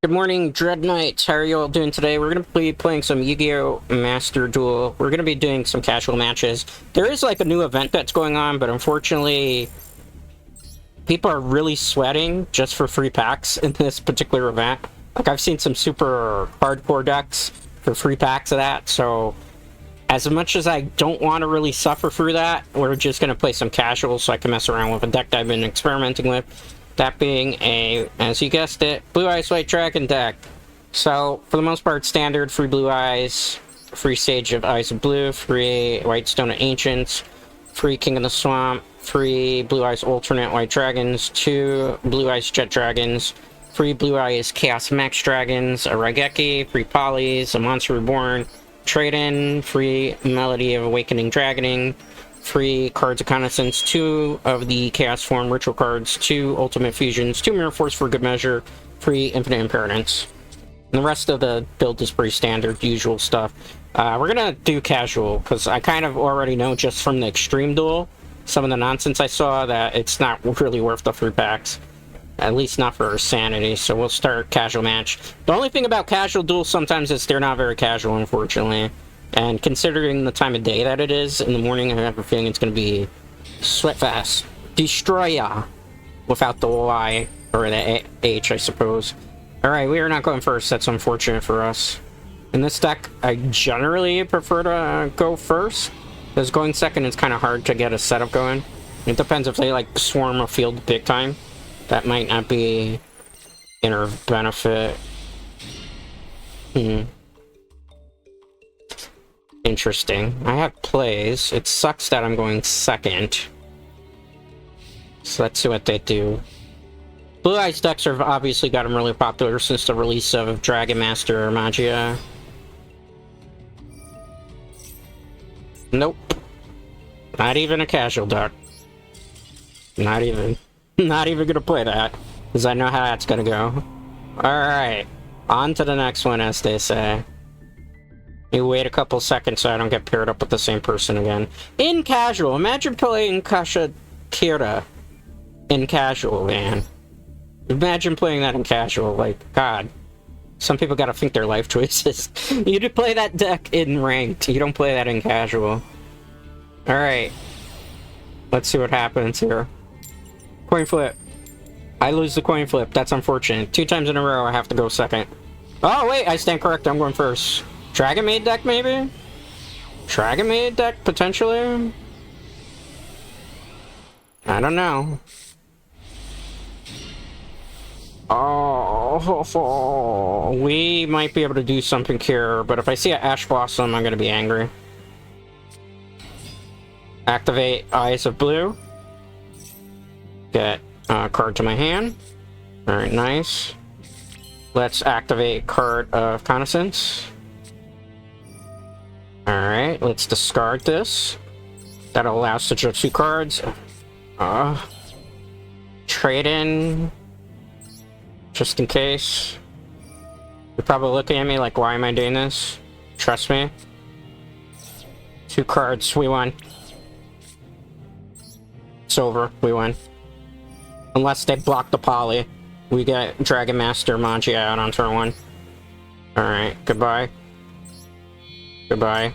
Good morning, Dread Knights. How are you all doing today? We're going to be playing some Yugioh Master Duel. We're going to be doing some casual matches. There is like a new event that's going on, but unfortunately, people are really sweating just for free packs in this particular event. Like, I've seen some super hardcore decks for free packs of that, so as much as I don't want to really suffer through that, we're just going to play some casual so I can mess around with a deck that I've been experimenting with. That being a, as you guessed it, Blue Eyes White Dragon deck. So, for the most part, standard, free Blue Eyes, free Sage of Eyes of Blue, free White Stone of Ancients, free King of the Swamp, free Blue Eyes Alternate White Dragons, 2 Blue Eyes Jet Dragons, free Blue Eyes Chaos Max Dragons, a Raigeki, free Polys, a Monster Reborn, Trade-in, free Melody of Awakening Dragoning, free Cards of Connaissance, 2 of the Chaos Form Ritual cards, 2 Ultimate Fusions, 2 Mirror Force for good measure, free Infinite Impermanence. And the rest of the build is pretty standard, usual stuff. We're gonna do casual, because I kind of already know just from the Extreme Duel, some of the nonsense I saw, that it's not really worth the free packs. At least not for sanity, so we'll start casual match. The only thing about casual duels sometimes is they're not very casual, unfortunately. And considering the time of day that it is, in the morning, I have a feeling it's going to be sweat fast. Destroya, without the Y, or the H, I suppose. Alright, we are not going first, that's unfortunate for us. In this deck, I generally prefer to go first, because going second is kind of hard to get a setup going. It depends if they, like, swarm a field big time. That might not be in our benefit. Interesting. I have plays. It sucks that I'm going second. So let's see what they do. Blue Eyes decks have obviously gotten really popular since the release of Dragon Master Magia. Nope. Not even a casual deck. Not even gonna play that, because I know how that's gonna go. Alright, on to the next one, as they say. You wait a couple seconds so I don't get paired up with the same person again. In casual, imagine playing Kasha Kira in casual, man. Imagine playing that in casual, like, God. Some people gotta think their life choices. You do play that deck in ranked, you don't play that in casual. Alright. Let's see what happens here. Coin flip. I lose the coin flip. That's unfortunate. 2 times in a row I have to go second. Oh, wait. I stand correct. I'm going first. Dragon Maid deck, maybe? Dragon Maid deck, potentially? I don't know. Oh, we might be able to do something here, but if I see an Ash Blossom, I'm going to be angry. Activate Eyes of Blue. Get a card to my hand. Alright, nice. Let's activate Card of Connaissance. Alright, let's discard this. That'll allow us to draw 2 cards. Trade in. Just in case. You're probably looking at me like, why am I doing this? Trust me. 2 cards, we won. It's over, we won. Unless they block the poly. We get Dragon Master Magia out on turn 1. Alright, goodbye. Goodbye.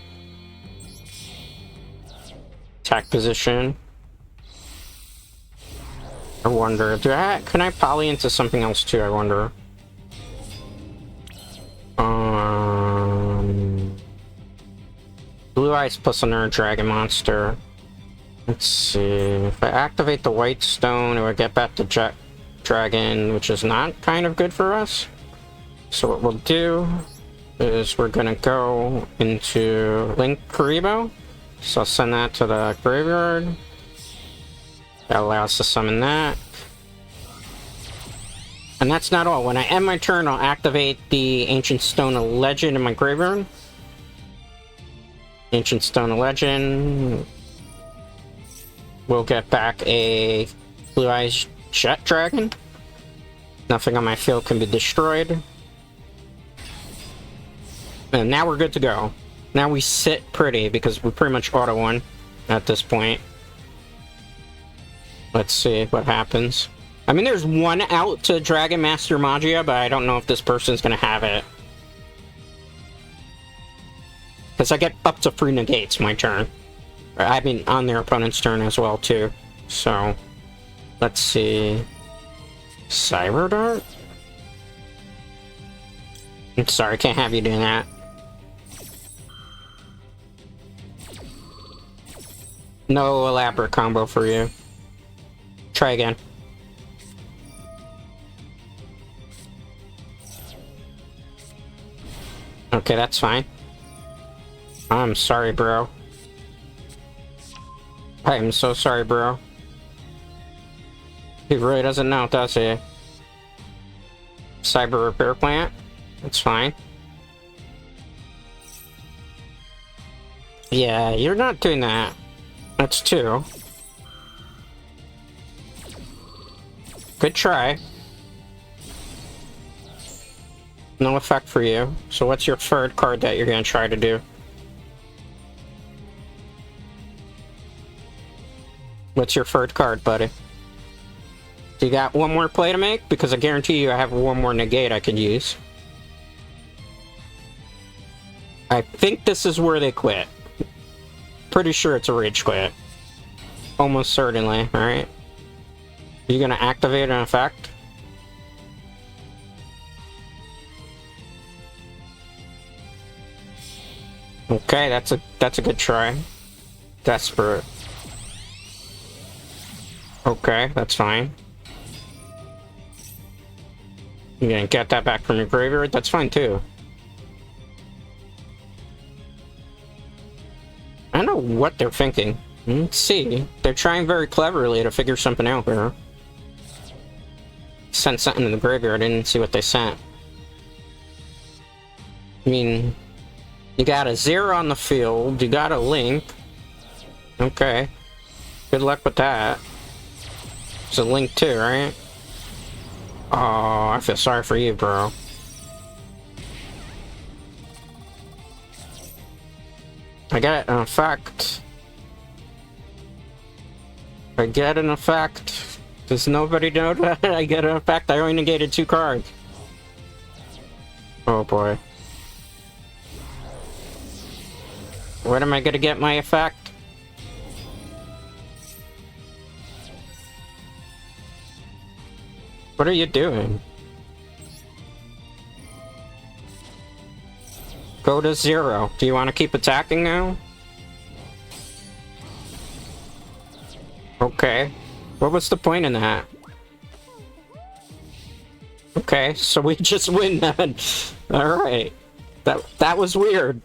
Attack position. I wonder, can I poly into something else too, I wonder? Blue Eyes plus another Dragon Monster. Let's see, if I activate the White Stone, it would get back to Jet Dragon, which is not kind of good for us. So what we'll do is we're gonna go into Link Kaiba. So I'll send that to the graveyard. That allows us to summon that. And that's not all. When I end my turn, I'll activate the Ancient Stone of Legend in my graveyard. Ancient Stone of Legend. We'll get back a Blue Eyes Jet Dragon. Nothing on my field can be destroyed. And now we're good to go. Now we sit pretty, because we pretty much auto-won at this point. Let's see what happens. I mean, there's one out to Dragon Master Magia, but I don't know if this person's gonna have it. Because I get up to 3 negates my turn. I mean, on their opponent's turn as well, too. So, let's see. Cyber Dart? I'm sorry, I can't have you doing that. No elaborate combo for you. Try again. Okay, that's fine. I'm sorry, bro. I'm so sorry, bro. He really doesn't know, does he? Cyber repair plant? That's fine. Yeah, you're not doing that. That's 2. Good try. No effect for you. So what's your 3rd card that you're gonna try to do? What's your 3rd card, buddy? Do you got one more play to make? Because I guarantee you I have one more negate I could use. I think this is where they quit. Pretty sure it's a rage quit. Almost certainly, alright? You gonna activate an effect? Okay, that's a good try. Desperate. Okay, that's fine. You're gonna get that back from your graveyard? That's fine too. I don't know what they're thinking. Let's see. They're trying very cleverly to figure something out here. Sent something in the graveyard, I didn't see what they sent. I mean, you got a 0 on the field, you got a link. Okay. Good luck with that. It's a link too, right? Oh, I feel sorry for you, bro. I get an effect. I get an effect. Does nobody know that I get an effect? I only negated 2 cards. Oh boy. When am I gonna get my effect? What are you doing? Go to 0. Do you want to keep attacking now? Okay. What was the point in that? Okay, so we just win then. Alright. That was weird.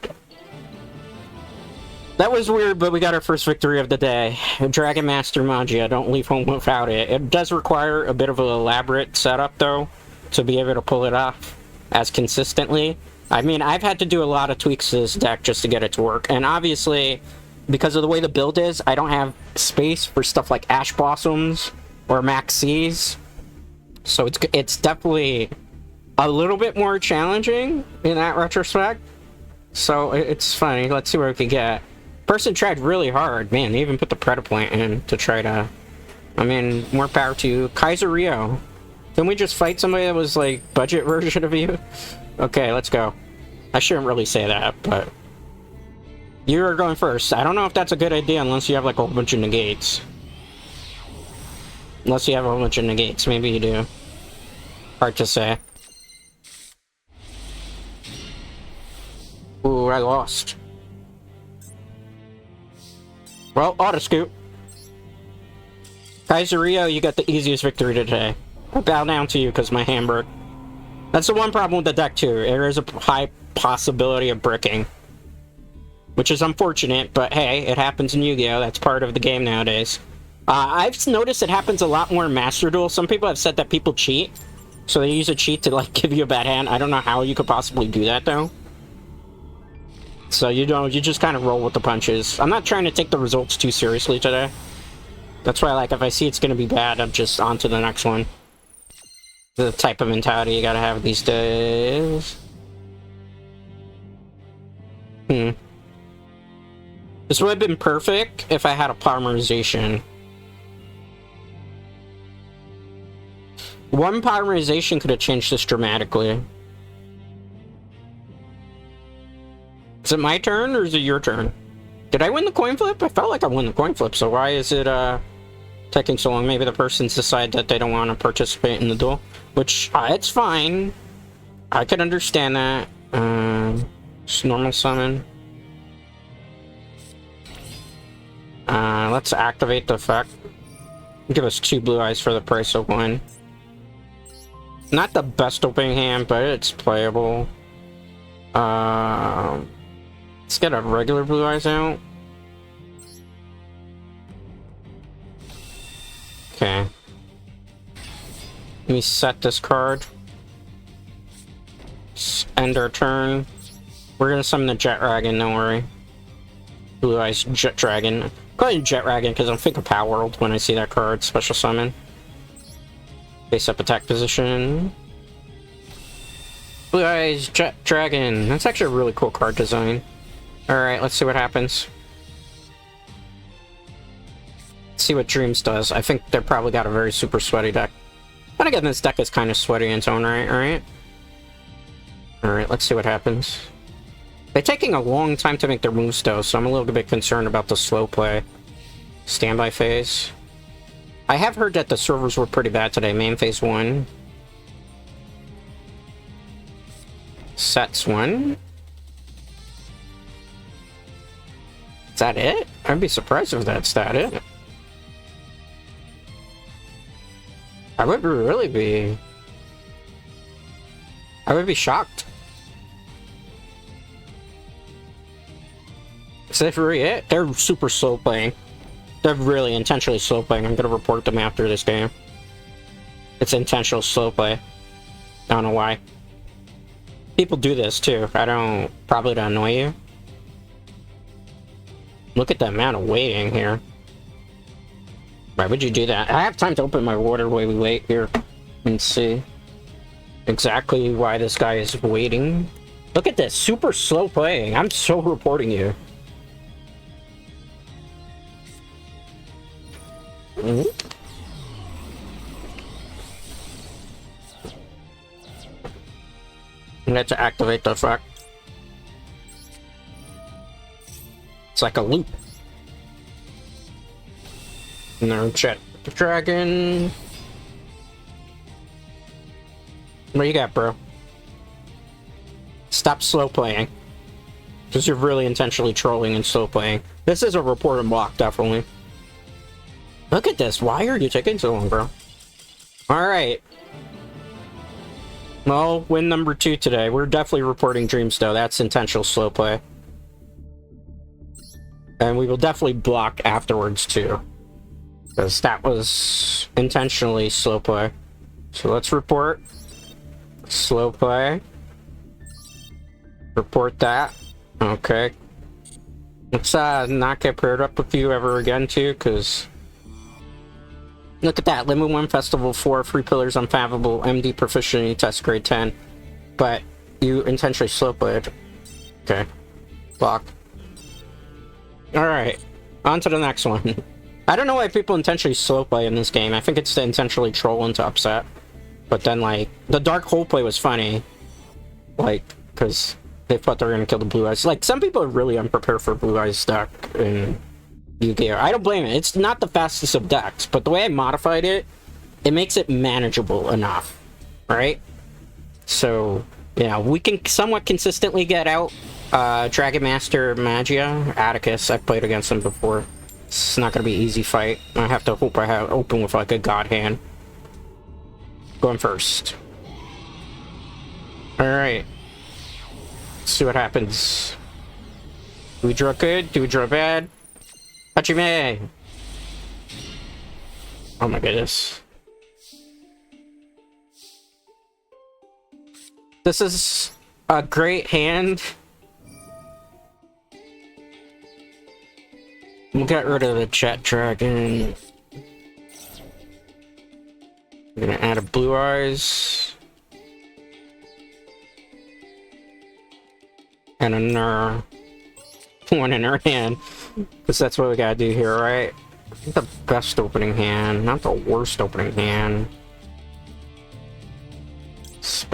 That was weird, but we got our first victory of the day. Dragon Master Magia, don't leave home without it. It does require a bit of an elaborate setup, though, to be able to pull it off as consistently. I mean, I've had to do a lot of tweaks to this deck just to get it to work, and obviously, because of the way the build is, I don't have space for stuff like Ash Blossoms or Maxis, so it's definitely a little bit more challenging in that retrospect. So it's funny. Let's see what we can get. Person tried really hard, man. They even put the Predaplant in to try to. I mean, more power to you, Kaiser Rio. Didn't we just fight somebody that was like budget version of you? Okay, let's go. I shouldn't really say that, but you are going first. I don't know if that's a good idea unless you have like a whole bunch of negates. Unless you have a whole bunch of negates, maybe you do. Hard to say. Ooh, I lost. Well, auto scoop. Kaiser Rio, you got the easiest victory today. I bow down to you because my hand broke. That's the one problem with the deck too. There is a high possibility of bricking. Which is unfortunate, but hey, it happens in Yu-Gi-Oh! That's part of the game nowadays. I've noticed it happens a lot more in Master Duel. Some people have said that people cheat. So they use a cheat to like give you a bad hand. I don't know how you could possibly do that though. So you just kind of roll with the punches. I'm not trying to take the results too seriously today. That's why, like, if I see it's gonna be bad, I'm just on to the next one. The type of mentality you gotta have these days. This would have been perfect if I had a polymerization. One polymerization could have changed this dramatically. Is it my turn or is it your turn? Did I win the coin flip? I felt like I won the coin flip, so why is it taking so long? Maybe the person's decided that they don't want to participate in the duel, which it's fine. I can understand that. Just normal summon. Let's activate the effect. Give us 2 blue eyes for the price of 1. Not the best opening hand, but it's playable. Let's get a regular blue eyes out. Okay. Let me set this card. End our turn. We're gonna summon the Jet Dragon, don't worry. Blue Eyes Jet Dragon. Call it Jet Dragon because I'm thinking Power World when I see that card. Special summon. Face up attack position. Blue Eyes Jet Dragon. That's actually a really cool card design. Alright, let's see what happens. Let's see what Dreams does. I think they're probably got a very super sweaty deck. But again, this deck is kind of sweaty in its own right, alright? Alright, let's see what happens. They're taking a long time to make their moves though, so I'm a little bit concerned about the slow play. Standby phase. I have heard that the servers were pretty bad today. Main phase 1. Sets 1. Is that it? I'd be surprised if that's it. I would really be... I would be shocked. Is that really it? They're super slow playing. They're really intentionally slow playing. I'm gonna report them after this game. It's intentional slow play. I don't know why. People do this too. Probably to annoy you. Look at the amount of waiting here. Why would you do that? I have time to open my water while we wait here and see exactly why this guy is waiting. Look at this, super slow playing. I'm so reporting you. And let's activate the effect. It's like a loop. No Jet Dragon. What you got, bro? Stop slow playing. Because you're really intentionally trolling and slow playing. This is a report and block, definitely. Look at this. Why are you taking so long, bro? Alright. Well, win number 2 today. We're definitely reporting Dreams, though. That's intentional slow play. And we will definitely block afterwards, too. Because that was intentionally slow play. So let's report. Slow play. Report that. Okay. Let's not get paired up with you ever again, too, because... Look at that. Limit 1 Festival 4, Free Pillars Unfathomable, MD Proficiency Test Grade 10. But you intentionally slow played. Okay. Block. Alright. On to the next one. I don't know why people intentionally slow play in this game. I think it's to intentionally troll into upset. But then, like, the dark hole play was funny. Like, because they thought they were going to kill the blue eyes. Like, some people are really unprepared for blue eyes deck in Yu-Gi-Oh! I don't blame it. It's not the fastest of decks, but the way I modified it, it makes it manageable enough. Right? So, yeah, we can somewhat consistently get out Dragon Master Magia. Atticus, I've played against him before. It's not going to be an easy fight. I have to hope I open with, like, a god hand. Going first. Alright. Let's see what happens. Do we draw good? Do we draw bad? Hachime! Oh my goodness. This is a great hand. We'll get rid of the Jet Dragon. I'm gonna add a blue eyes. And another one in her hand. Because that's what we gotta do here, right? Not the best opening hand, not the worst opening hand.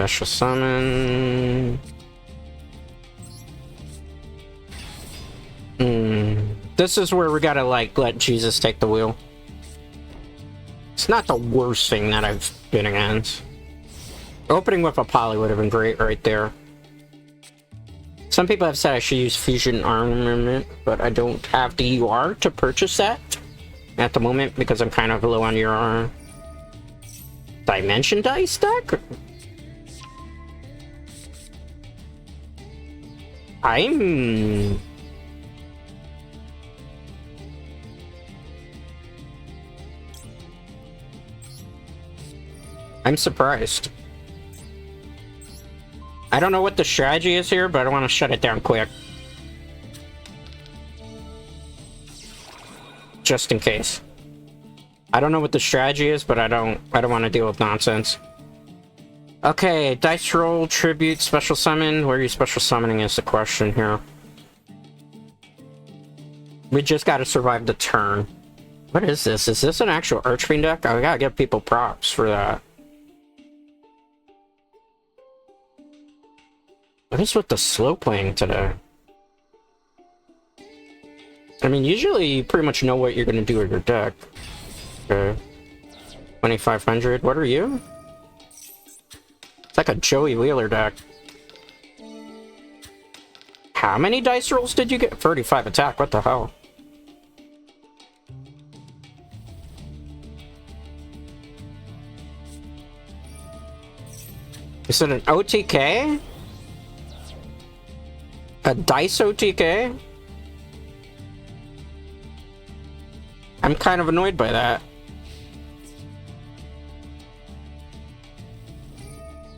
Special summon. This is where we gotta, like, let Jesus take the wheel. It's not the worst thing that I've been against. Opening with a poly would have been great right there. Some people have said I should use Fusion Armament, but I don't have the UR to purchase that at the moment because I'm kind of low on UR. Dimension Dice deck? I'm surprised. I don't know what the strategy is here, but I want to shut it down quick. Just in case. I don't know what the strategy is, but I don't want to deal with nonsense. Okay, dice roll, tribute, special summon. Where are you special summoning is the question here. We just gotta survive the turn. What is this? Is this an actual Archfiend deck? I gotta give people props for that. What is with the slow playing today? I mean, usually you pretty much know what you're gonna do with your deck. Okay. 2500. What are you? It's like a Joey Wheeler deck. How many dice rolls did you get? 35 attack. What the hell? Is it an OTK? A dice OTK? I'm kind of annoyed by that.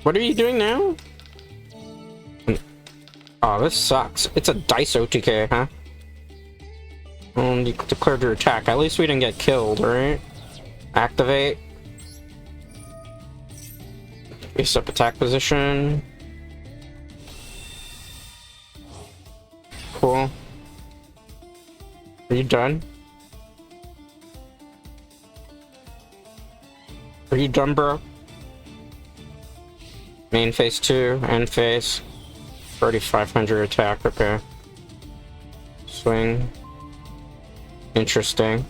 What are you doing now? Oh, this sucks. It's a dice OTK, huh? You declared your attack. At least we didn't get killed, right? Activate. Base up attack position. Cool. Are you done? Are you done, bro? Main phase 2, end phase. 3500 attack, okay. Swing. Interesting.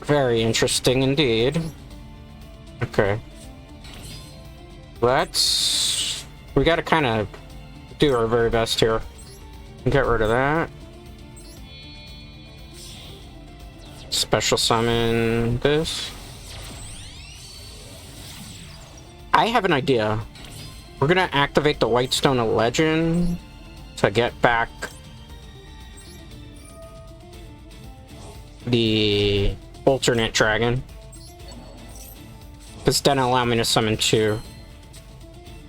Very interesting indeed. Okay. We gotta kind of do our very best here. Get rid of that. Special summon this. I have an idea. We're gonna activate the Whitestone of Legend to get back the alternate dragon. Because then allow me to summon 2.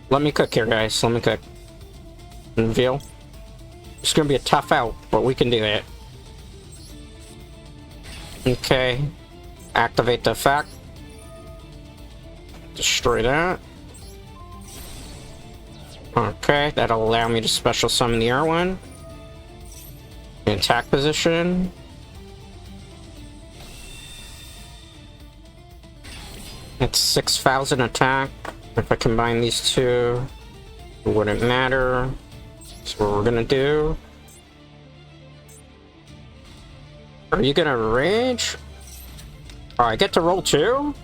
Let me cook here, guys. Let me cook. Reveal. It's gonna be a tough out, but we can do it. Okay. Activate the effect. Destroy that. Okay, that'll allow me to special summon the R1. In attack position. It's 6,000 attack. If I combine these two, it wouldn't matter. That's what we're gonna do. Are you gonna rage? Oh, I get to roll 2?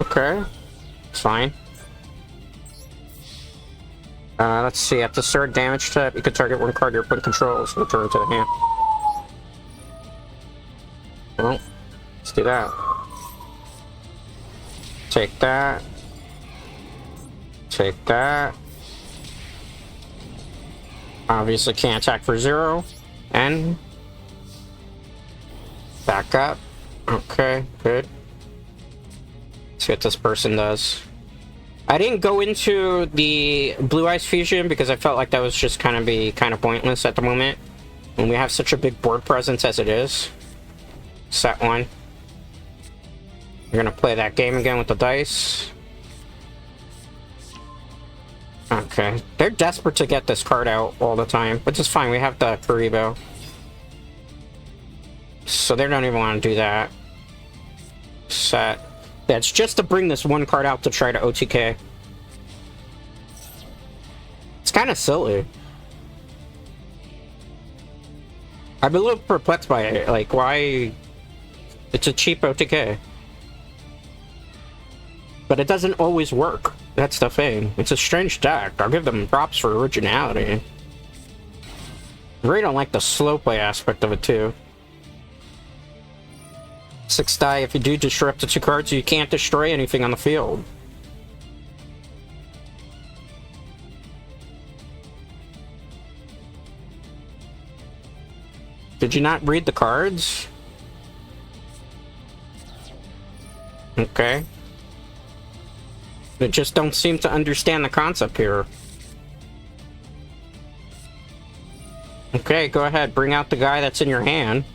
Okay. It's fine. Let's see. At the third damage type, you can target one card your opponent controls and return to the hand. Well, let's do that. Take that. Take that. Obviously can't attack for 0. And back up. Okay, good. Let's see what this person does. I didn't go into the Blue Eyes Fusion because I felt like that was just kind of pointless at the moment. When we have such a big board presence as it is. Set 1. We're gonna play that game again with the dice. Okay. They're desperate to get this card out all the time, which is fine. We have the Karibo. So they don't even want to do that. Set. Yeah, it's just to bring this one card out to try to OTK. It's kind of silly. I'm a little perplexed by it. Like, why? It's a cheap OTK. But it doesn't always work. That's the thing. It's a strange deck. I'll give them props for originality. I really don't like the slow play aspect of it, too. 6 die, if you do destroy up to 2 cards, you can't destroy anything on the field. Did you not read the cards? Okay. They just don't seem to understand the concept here. Okay, go ahead. Bring out the guy that's in your hand.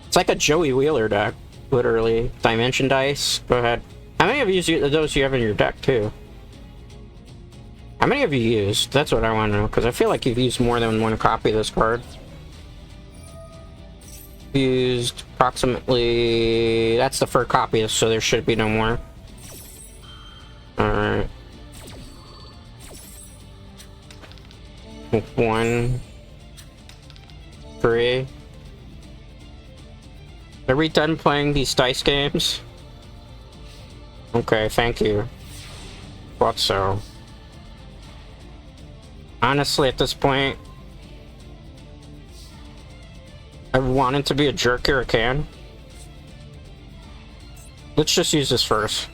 It's like a Joey Wheeler deck, literally. Dimension dice. Go ahead. How many of those you have in your deck, too? How many have you used? That's what I want to know, because I feel like you've used more than one copy of this card. Used approximately... That's the first copy, so there should be no more. Alright. 1, 3. Are we done playing these dice games? Okay, thank you. Thought so. Honestly, at this point, I wanted to be a jerk here, I can. Let's just use this first.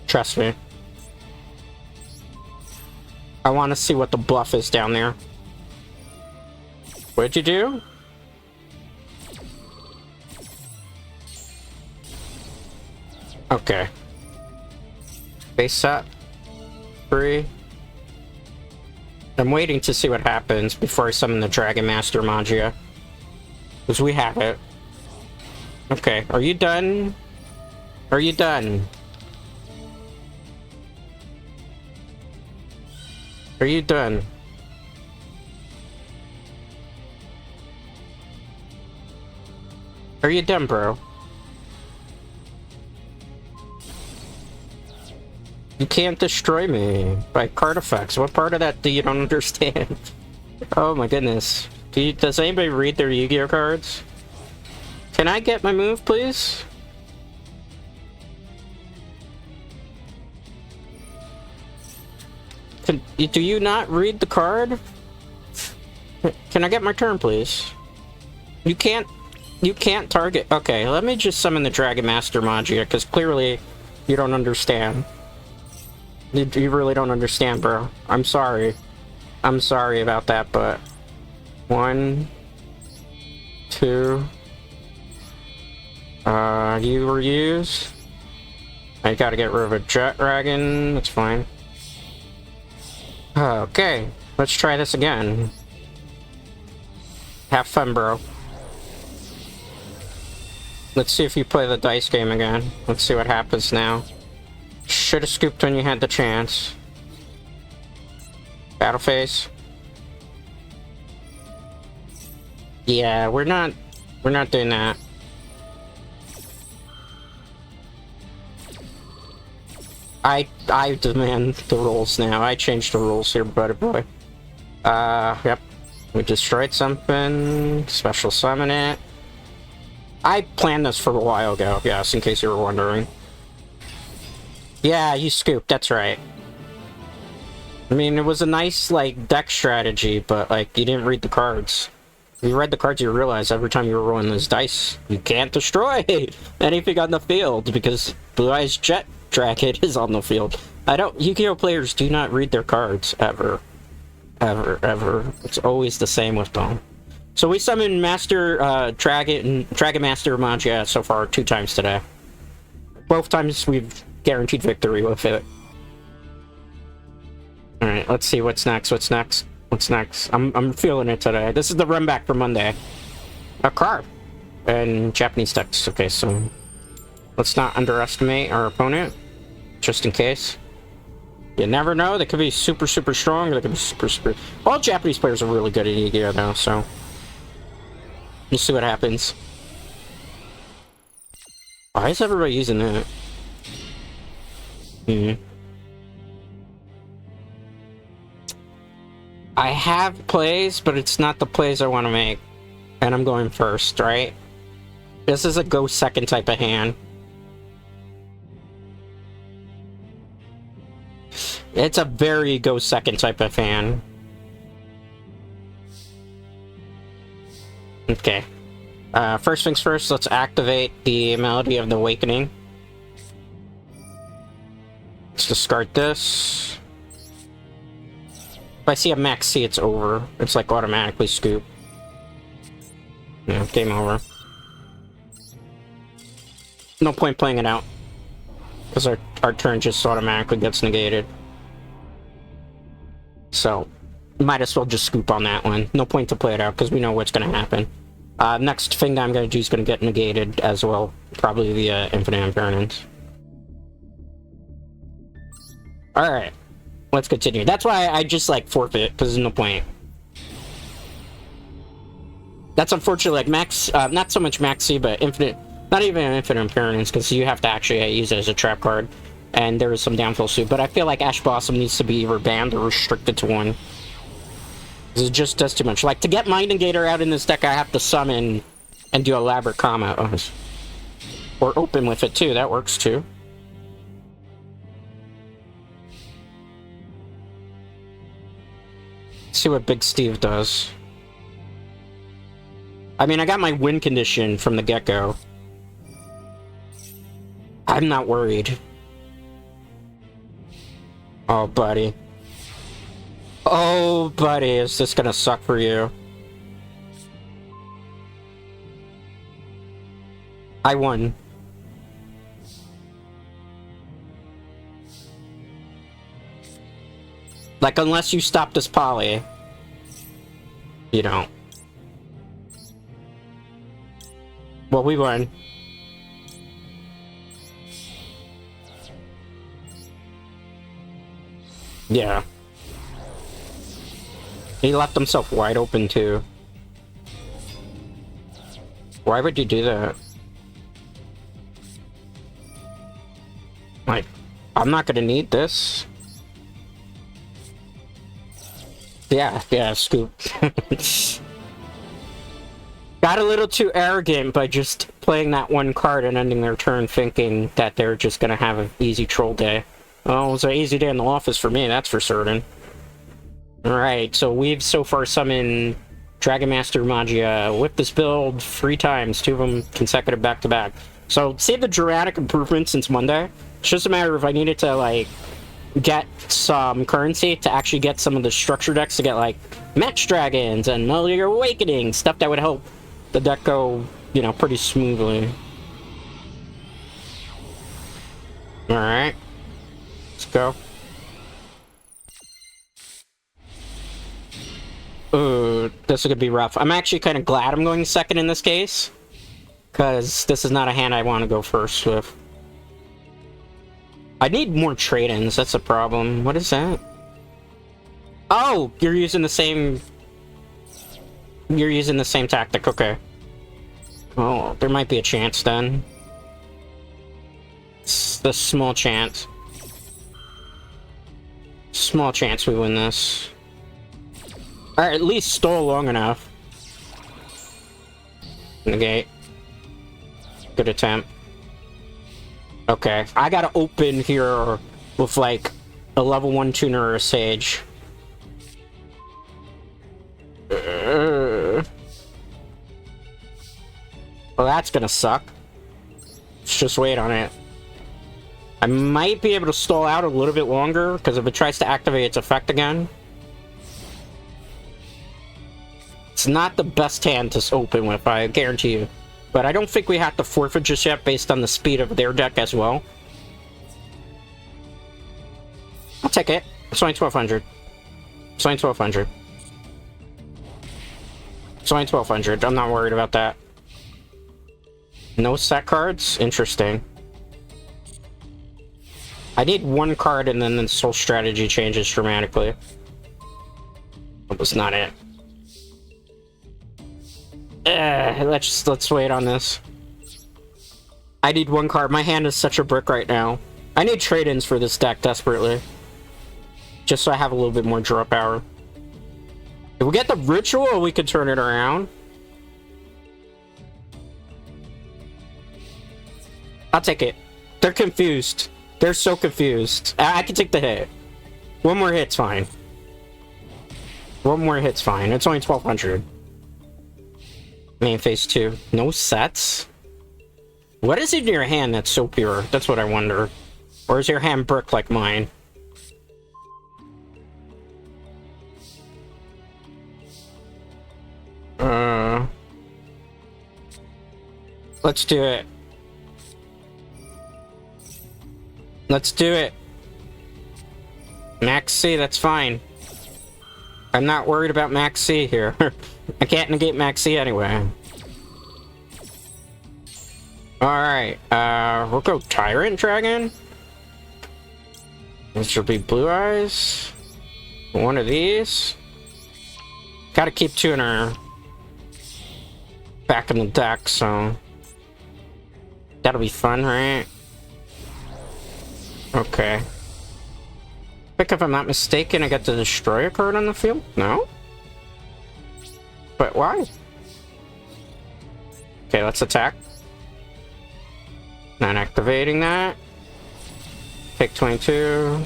Trust me. I want to see what the bluff is down there. What'd you do? Okay. Base set. 3. I'm waiting to see what happens before I summon the Dragon Master Magia. Because we have it. Okay, are you done? Are you done? Are you done? Are you done, bro? You can't destroy me by card effects. What part of that do you don't understand? Oh my goodness. Does anybody read their Yu-Gi-Oh cards? Can I get my move, please? Do you not read the card? Can I get my turn, please? You can't target. Okay, let me just summon the Dragon Master Magia, because clearly you don't understand. You really don't understand, bro. I'm sorry. I'm sorry about that, but... 1, 2... you were used. I gotta get rid of a Jet Dragon. That's fine. Okay, let's try this again. Have fun, bro. Let's see if you play the dice game again. Let's see what happens now. Should have scooped when you had the chance. Battle phase. Yeah, we're not doing that. I demand the rules now. I changed the rules here, buddy boy. Yep. We destroyed something. Special summon it. I planned this for a while ago, yes, in case you were wondering. Yeah, you scooped, that's right. I mean, it was a nice, like, deck strategy, but, like, you didn't read the cards. If you read the cards, you realize every time you were rolling those dice, you can't destroy anything on the field, because Blue Eyes Jet Dragon is on the field. Yu-Gi-Oh players do not read their cards, ever. Ever, ever. It's always the same with them. So we summoned Dragon Master Magia so far 2 times today. Both times we've guaranteed victory with it. Alright, let's see what's next, what's next. I'm feeling it today. This is the run back for Monday. A card. And Japanese text. Okay, so let's not underestimate our opponent. Just in case. You never know, they could be super strong, or they could be super... All Japanese players are really good at Yu-Gi-Oh now, so... We'll see what happens. Why is everybody using that? I have plays, but it's not the plays I want to make. And I'm going first, right? This is a go second type of hand. It's a very go second type of hand. Okay. First things first, let's activate the Melody of the Awakening. Let's discard this. If I see a max C, it's over. It's like automatically scoop. Yeah, game over. No point playing it out. Because our turn just automatically gets negated. So, might as well just scoop on that one. No point to play it out, because we know what's going to happen. Next thing that I'm going to do is going to get negated as well. Probably via Infinite Impermanence. Alright. Let's continue. That's why I just, like, forfeit, because there's no point. That's unfortunately, like, max... not so much max C, but infinite... Not even Infinite Impermanence, because you have to actually use it as a trap card. And there is some downfall suit, but I feel like Ash Blossom needs to be either banned or restricted to one. It just does too much. Like, to get Mind Negator out in this deck, I have to summon and do elaborate combos. Or open with it, too. That works, too. Let's see what Big Steve does. I mean, I got my win condition from the get-go. I'm not worried. Oh, buddy. Oh, buddy, is this gonna suck for you? I won. Like, unless you stop this poly. You don't. Well, we won. Yeah. He left himself wide open, too. Why would you do that? Like, I'm not gonna need this. Yeah, scoop. Got a little too arrogant by just playing that one card and ending their turn thinking that they're just gonna have an easy troll day. Oh, it was an easy day in the office for me, that's for certain. Alright, so we've so far summoned Dragon Master Magia with this build 3 times, 2 of them consecutive back-to-back. So, see the dramatic improvement since Monday? It's just a matter of I needed to, like, get some currency to actually get some of the structure decks to get, like, Match Dragons and Melody of Awakening, stuff that would help the deck go, you know, pretty smoothly. Alright. Let's go. Ooh, this is gonna be rough. I'm actually kind of glad I'm going second in this case. Because this is not a hand I want to go first with. I need more trade-ins, that's a problem. What is that? Oh! You're using the same... You're using the same tactic, okay. Oh, there might be a chance then. It's the small chance. Small chance we win this. Or at least stall long enough. Negate. Good attempt. Okay, I gotta open here with like a level 1 tuner or a sage. Well, that's gonna suck. Let's just wait on it. I might be able to stall out a little bit longer, because if it tries to activate its effect again... It's not the best hand to open with, I guarantee you. But I don't think we have to forfeit just yet, based on the speed of their deck as well. I'll take it. It's only 1200. It's only 1200. It's only 1200. I'm not worried about that. No set cards? Interesting. I need 1 card and then this whole strategy changes dramatically. That was not it. Let's wait on this. I need one card. My hand is such a brick right now. I need trade-ins for this deck desperately. Just so I have a little bit more draw power. If we get the ritual, we could turn it around. I'll take it. They're confused. They're so confused. I can take the hit. One more hit's fine. One more hit's fine. It's only 1200. Main phase 2. No sets? What is in your hand that's so pure? That's what I wonder. Or is your hand brick like mine? Let's do it. Let's do it. Max C, that's fine. I'm not worried about Max C here. I can't negate Max C anyway. Alright, we'll go Tyrant Dragon. This should be Blue Eyes. One of these. Gotta keep two in our back in the deck, so that'll be fun, right? Okay. I think if I'm not mistaken, I get to destroy a card on the field? No? But why? Okay, let's attack. Not activating that. Take 22.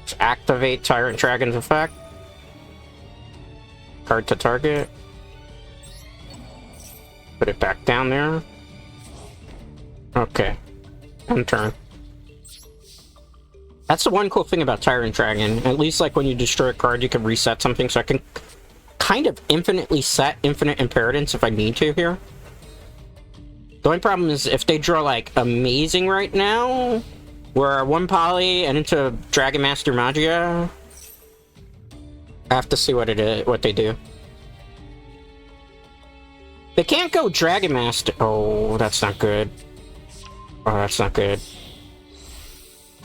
Let's activate Tyrant Dragon's effect. Card to target. Put it back down there. Okay. End turn. That's the one cool thing about Tyrant Dragon. At least, like, when you destroy a card, you can reset something, so I can kind of infinitely set infinite inheritance if I need to here. The only problem is if they draw, like, Amazing right now, where one poly and into Dragon Master Magia, I have to see what it is, what they do. They can't go Dragon Master. Oh, that's not good. Oh, that's not good.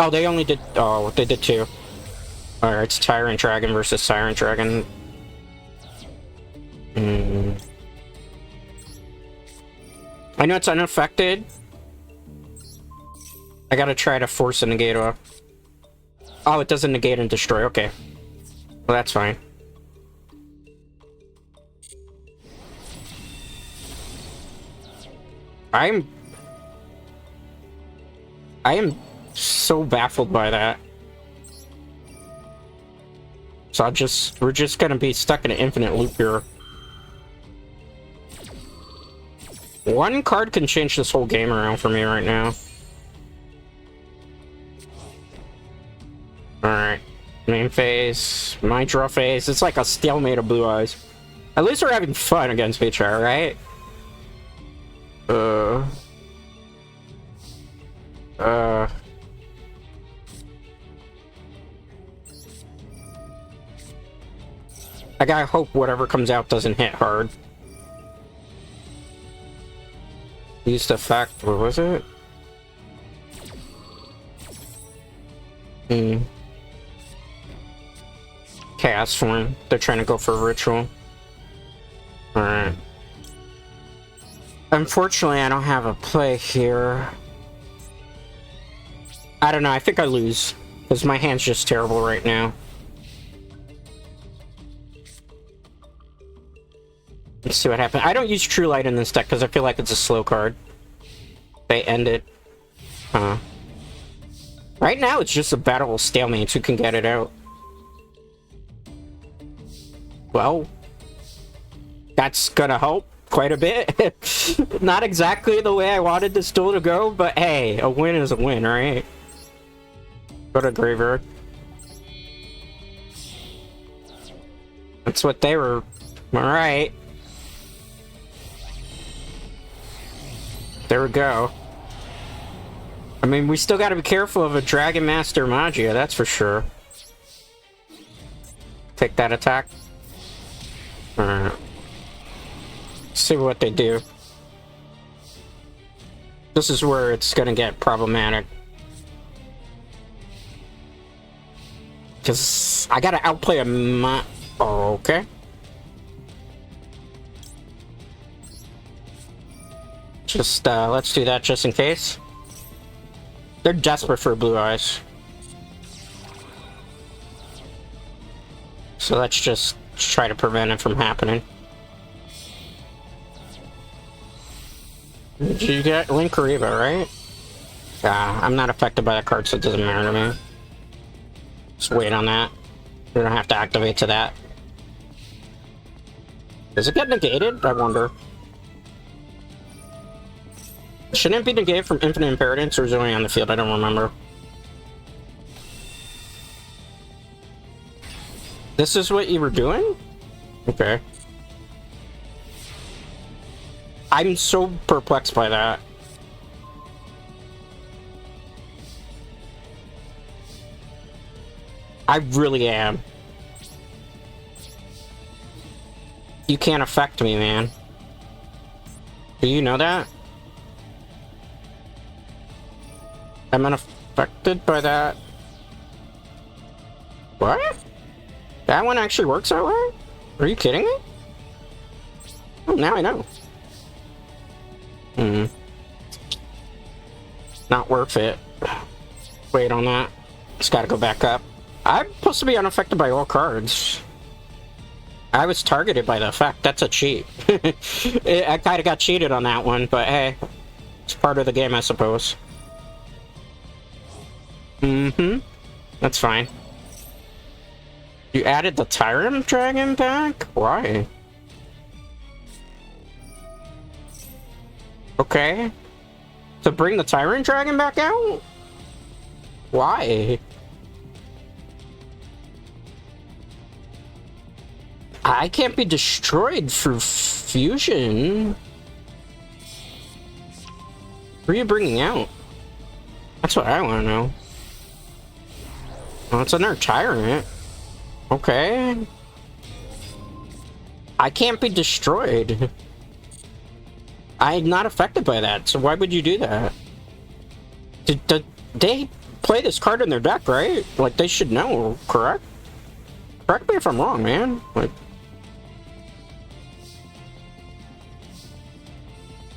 Oh, they only did... Oh, they did two. Alright, it's Tyrant Dragon versus Tyrant Dragon. I know it's unaffected. I gotta try to force a negate off. Oh, it doesn't negate and destroy. Okay. Well, that's fine. I am so baffled by that. So we're just gonna be stuck in an infinite loop here. One card can change this whole game around for me right now. Alright. Main phase. My draw phase. It's like a stalemate of Blue Eyes. At least we're having fun against each other, right? I gotta hope whatever comes out doesn't hit hard. Used effect, what was it? Chaos Form. They're trying to go for a ritual. Alright. Unfortunately, I don't have a play here. I don't know, I think I lose. Because my hand's just terrible right now. Let's see what happens. I don't use True Light in this deck because I feel like it's a slow card. They end it. Huh. Right now, it's just a battle of stalemates who can get it out. Well, that's gonna help quite a bit. Not exactly the way I wanted this duel to go, but hey, a win is a win, right? Go to Graveyard. That's what they were. Alright. There we go. I mean, we still gotta be careful of a Dragon Master Magia, that's for sure. Take that attack. Alright. See what they do. This is where it's gonna get problematic. Because I gotta outplay a Oh, okay. Just, let's do that just in case. They're desperate for blue eyes. So let's just try to prevent it from happening. Did you get Link Kaiba, right? Yeah, I'm not affected by that card, so it doesn't matter to me. Just wait on that. We don't have to activate to that. Does it get negated? I wonder. Shouldn't it be negated from Infinite Impermanence, or is it only on the field? I don't remember. This is what you were doing? Okay. I'm so perplexed by that. I really am. You can't affect me, man. Do you know that? I'm unaffected by that. What? That one actually works that way? Are you kidding me? Oh, now I know. Not worth it. Wait on that. Just gotta go back up. I'm supposed to be unaffected by all cards. I was targeted by the effect. That's a cheat. I kinda got cheated on that one, but hey. It's part of the game, I suppose. That's fine. You added the Tyrant Dragon back? Why? Okay. To bring the Tyrant Dragon back out? Why? I can't be destroyed through fusion. What are you bringing out? That's what I want to know. Oh, it's another Tyrant. Okay. I can't be destroyed. I'm not affected by that, so why would you do that? Did they play this card in their deck, right? Like, they should know, correct? Correct me if I'm wrong, man. Like,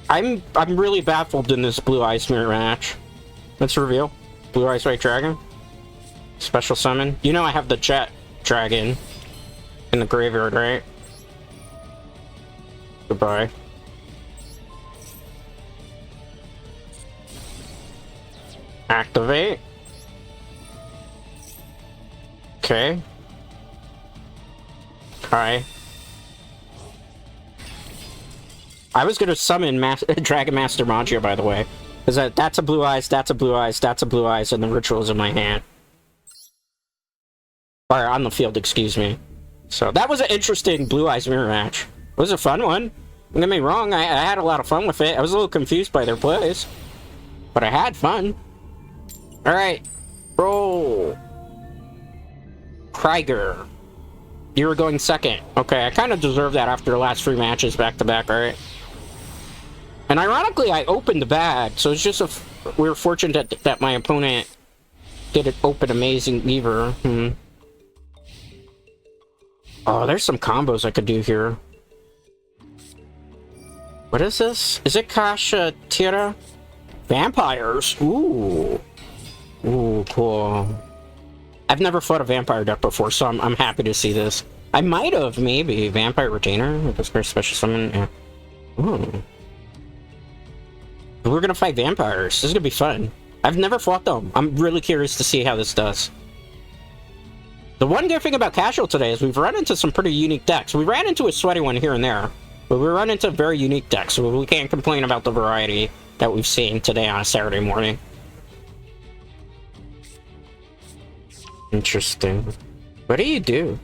I'm really baffled in this Blue Eyes Mirror match. Let's reveal. Blue Eyes White Dragon. Special summon. You know I have the Jet Dragon in the graveyard, right? Goodbye. Activate. Okay. Hi. I was gonna summon Dragon Master Magia, by the way. Because that's a Blue Eyes, that's a Blue Eyes, that's a Blue Eyes, and the ritual's in my hand. Or on the field, excuse me. So that was an interesting Blue Eyes Mirror match. It was a fun one. Don't get me wrong, I had a lot of fun with it. I was a little confused by their plays. But I had fun. Alright. Roll. Krieger. You were going second. Okay, I kind of deserve that after the last 3 matches back-to-back, alright? And ironically, I opened the bag, so it's just we were fortunate that my opponent didn't open Amazing Weaver. Oh, there's some combos I could do here. What is this? Is it Kasha Tira? Vampires! Ooh. Ooh, cool. I've never fought a vampire deck before, so I'm happy to see this. I might have, maybe. Vampire Retainer? With this very special summon? Yeah. Ooh. We're gonna fight vampires. This is gonna be fun. I've never fought them. I'm really curious to see how this does. The one good thing about Casual today is we've run into some pretty unique decks. We ran into a sweaty one here and there, but we run into very unique decks, so we can't complain about the variety that we've seen today on a Saturday morning. Interesting. What do you do?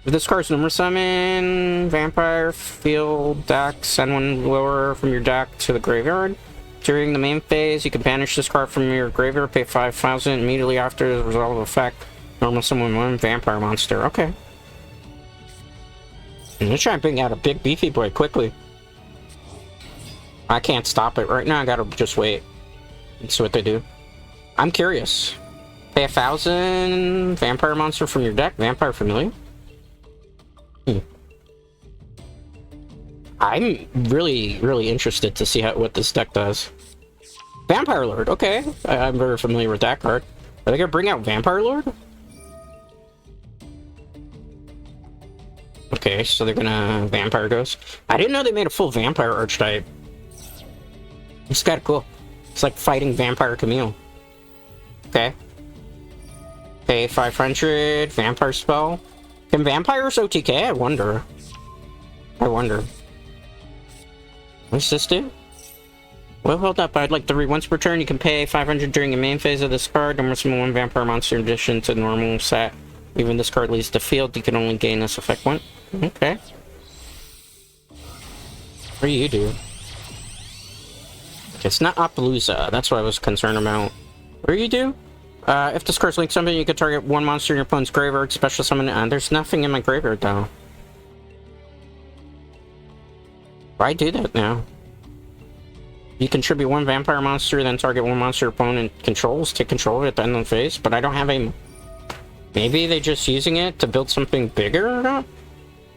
With this card's number summon, vampire, field, deck, send one lower from your deck to the graveyard. During the main phase, you can banish this card from your graveyard, pay 5,000 immediately after the result of effect. Normal summon 1, vampire monster. Okay. I'm gonna try and bring out a big beefy boy quickly. I can't stop it right now, I gotta just wait and see what they do. I'm curious. Pay 1,000, vampire monster from your deck, vampire familiar. I'm really interested to see what this deck does. Vampire Lord, okay. I'm very familiar with that card. Are they gonna bring out Vampire Lord? Okay, so they're gonna Vampire Ghost. I didn't know they made a full Vampire archetype. It's kinda cool. It's like fighting Vampire Camille. Okay. Pay 500, Vampire Spell. Can Vampires OTK? I wonder. What's this do? Well, hold up. I'd like to read once per turn. You can pay 500 during the main phase of this card. And summon one vampire monster in addition to normal set. Even this card leaves the field, you can only gain this effect one. Okay. What do you do? It's not Appaloosa. That's what I was concerned about. What do you do? If this card's linked something, you can target one monster in your opponent's graveyard, special summon it. There's nothing in my graveyard, though. Why do that now? You contribute one vampire monster, then target one monster your opponent controls, take control of it at the end of the phase, but I don't have a... Maybe they're just using it to build something bigger or not?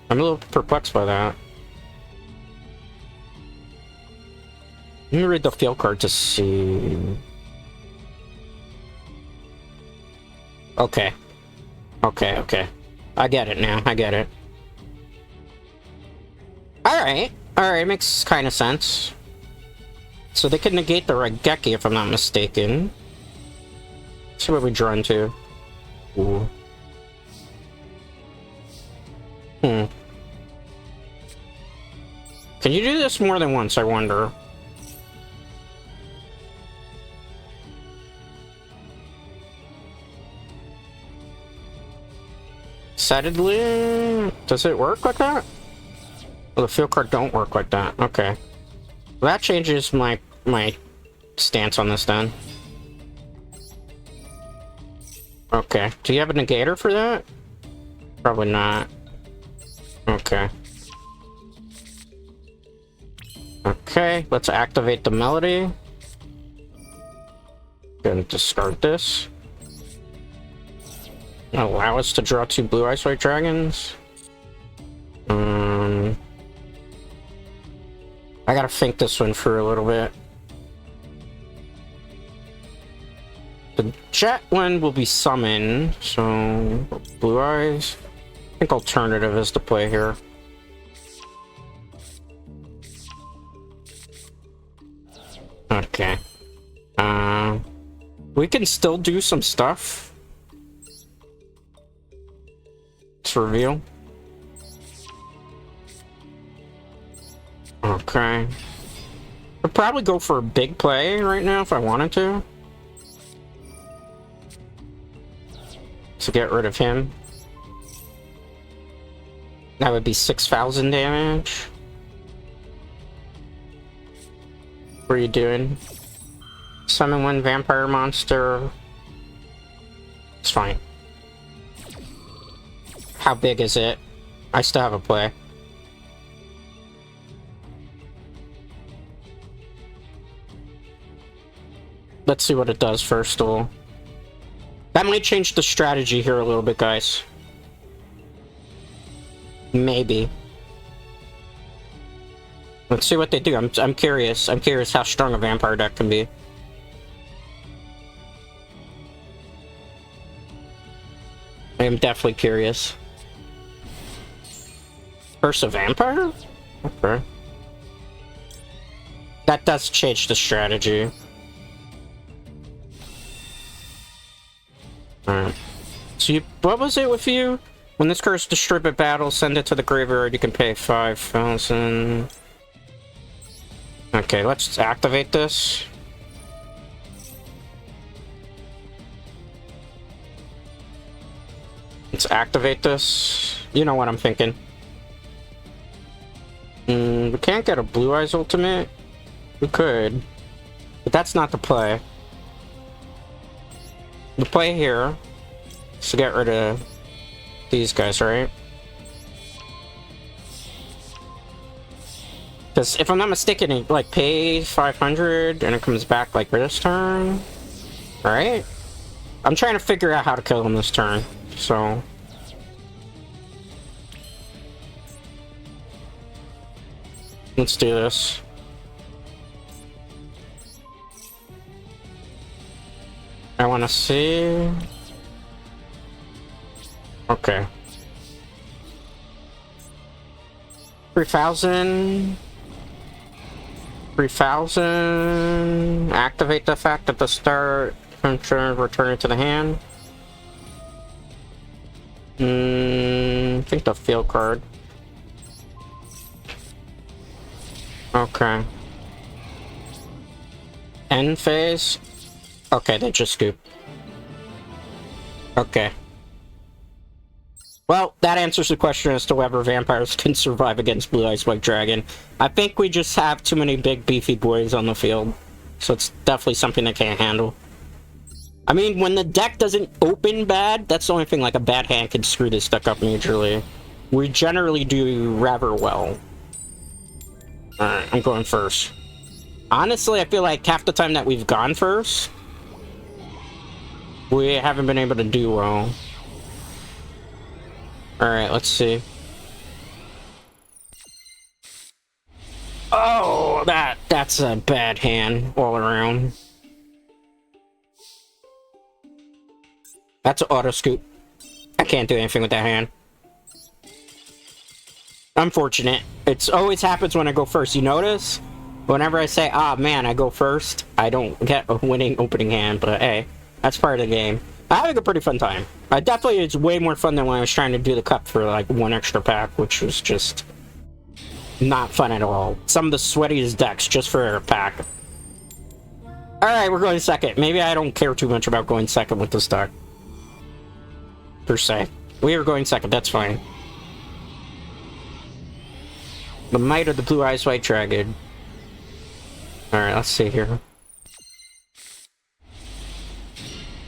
I'm a little perplexed by that. Let me read the field card to see... Okay. Okay. I get it now, I get it. Alright, makes kind of sense. So they can negate the Raigeki if I'm not mistaken. Let's see what we draw into. Ooh. Can you do this more than once, I wonder? Decidedly... Does it work like that? Well, the field card don't work like that. Okay. Well, that changes my stance on this then. Okay. Do you have a negator for that? Probably not. Okay. Okay, let's activate the melody. Gonna discard this. Allow us to draw 2 blue Ice White Dragons. I gotta think this one for a little bit. The jet one will be summoned, so blue eyes. I think alternative is the play here. Okay. We can still do some stuff. Let's reveal. Okay. I'd probably go for a big play right now if I wanted to. To get rid of him. That would be 6,000 damage. What are you doing? Summon one vampire monster. It's fine. How big is it? I still have a play. Let's see what it does first of all. That might change the strategy here a little bit, guys. Maybe. Let's see what they do. I'm curious. I'm curious how strong a vampire deck can be. I am definitely curious. First a vampire? Okay. That does change the strategy. Alright. So what was it with you? When this curse destroyed by battle, send it to the graveyard, you can pay 5,000. Okay, let's activate this. Let's activate this. You know what I'm thinking. We can't get a Blue Eyes ultimate. We could. But that's not the play. The play here is to get rid of these guys, right? Because if I'm not mistaken, it like pays 500 and it comes back like this turn, right? I'm trying to figure out how to kill him this turn, so... Let's do this. I want to see. Okay. 3,000. 3,000. Activate the effect at the start. Return it to the hand. I think the field card. Okay. End phase. Okay, they just scoop. Okay. Well, that answers the question as to whether vampires can survive against Blue Eyes White Dragon. I think we just have too many big beefy boys on the field. So it's definitely something they can't handle. I mean, when the deck doesn't open bad, that's the only thing, like a bad hand can screw this deck up majorly. We generally do rather well. Alright, I'm going first. Honestly, I feel like half the time that we've gone first, we haven't been able to do well. Alright, let's see. Oh, that's a bad hand all around. That's an auto scoop. I can't do anything with that hand. Unfortunate. It's always happens when I go first. You notice? Whenever I say, ah, man, I go first, I don't get a winning opening hand, but hey, that's part of the game. I'm having a pretty fun time. Definitely, it's way more fun than when I was trying to do the cup for, like, one extra pack, which was just not fun at all. Some of the sweatiest decks just for a pack. Alright, we're going second. Maybe I don't care too much about going second with this deck. Per se. We are going second, that's fine. The Might of the Blue Eyes White Dragon. Alright, let's see here.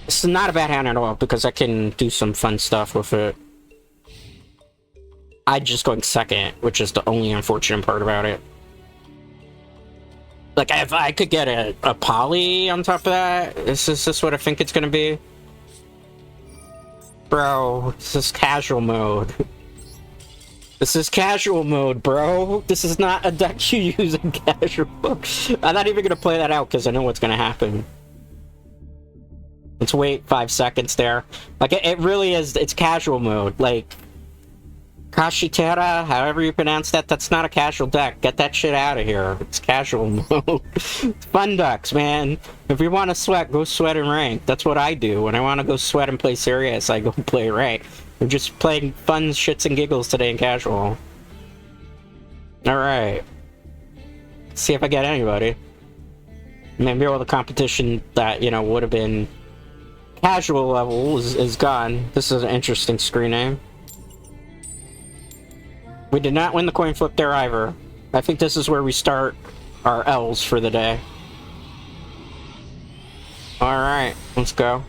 This is not a bad hand at all, because I can do some fun stuff with it. I'm just going second, which is the only unfortunate part about it. Like, if I could get a poly on top of that, is this what I think it's gonna be? Bro, this is casual mode. This is casual mode, bro. This is not a deck you use in casual mode. I'm not even gonna play that out because I know what's gonna happen. Let's wait 5 seconds there. Like, it really is, it's casual mode. Like, Kashitera, however you pronounce that, that's not a casual deck. Get that shit out of here. It's casual mode. It's fun decks, man. If you want to sweat, go sweat and rank. That's what I do. When I want to go sweat and play serious, I go play rank. We're just playing fun shits and giggles today in casual. Alright. See if I get anybody. Maybe all the competition that, you know, would have been casual level is gone. This is an interesting screen name. We did not win the coin flip there either. I think this is where we start our L's for the day. Alright, let's go.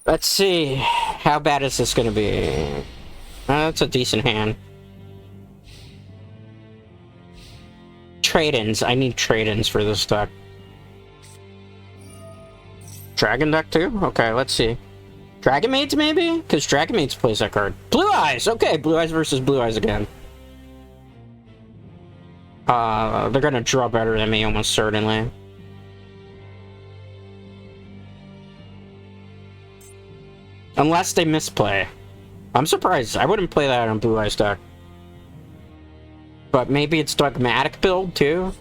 Let's see. How bad is this gonna be? That's a decent hand. Trade-ins. I need trade-ins for this deck. Dragon deck too? Okay, let's see. Dragon Maids, maybe? Because Dragon Maids plays that card. Blue Eyes! Okay, Blue Eyes versus Blue Eyes again. They're gonna draw better than me, almost certainly. Unless they misplay. I'm surprised. I wouldn't play that on Blue Eyes deck. But maybe it's Dogmatic build, too?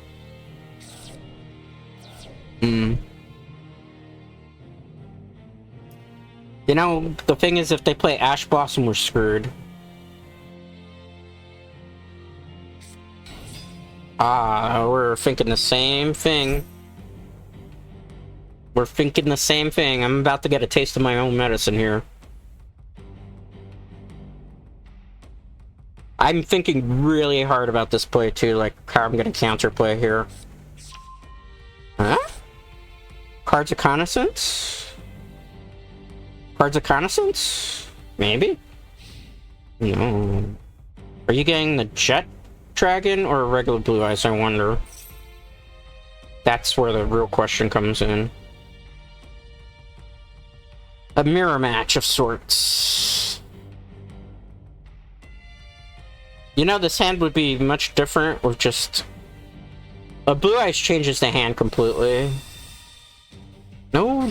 You know, the thing is, if they play Ash Blossom, we're screwed. We're thinking the same thing. We're thinking the same thing. I'm about to get a taste of my own medicine here. I'm thinking really hard about this play, too, like how I'm gonna counterplay here. Huh? Cards of Connaissance? Cards of Connaissance? Maybe? No. Are you getting the Jet Dragon or a regular Blue Eyes, I wonder? That's where the real question comes in. A mirror match of sorts. You know, this hand would be much different with just... A Blue Eyes changes the hand completely. No...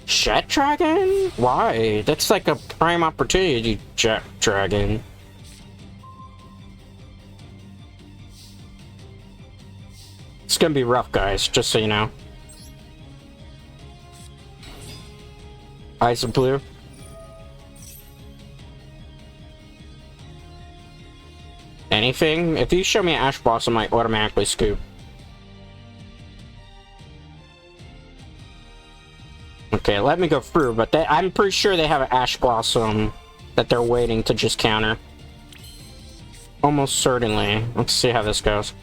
Jet Dragon? Why? That's like a prime opportunity, Jet Dragon. It's gonna be rough, guys, just so you know. Eyes of Blue. Anything? If you show me Ash Blossom, I automatically scoop. Okay, let me go through, but I'm pretty sure they have an Ash Blossom that they're waiting to just counter. Almost certainly. Let's see how this goes.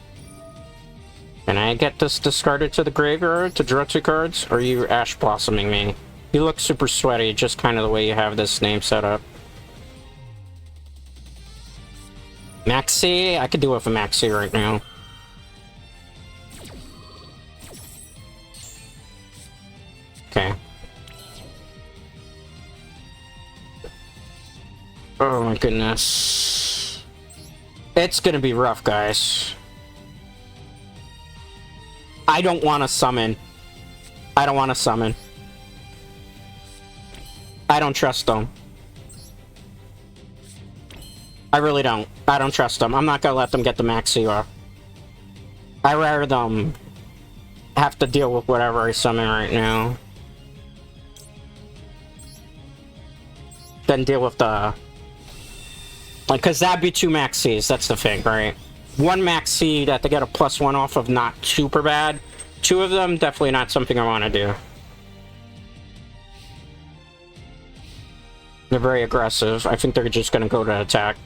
Can I get this discarded to the graveyard to draw 2 cards? Or are you Ash Blossoming me? You look super sweaty, just kind of the way you have this name set up. Maxi? I could do with a Maxi right now. Okay. Oh my goodness. It's gonna be rough, guys. I don't want to summon. I don't want to summon. I don't trust them. I really don't. I don't trust them. I'm not gonna let them get the Maxi off. I'd rather them have to deal with whatever I summon right now than deal with the... Like, because that'd be 2 Maxis, that's the thing, right? 1 Maxi that they get a +1 off of, not super bad. 2 of them, definitely not something I want to do. They're very aggressive. I think they're just going to go to attack.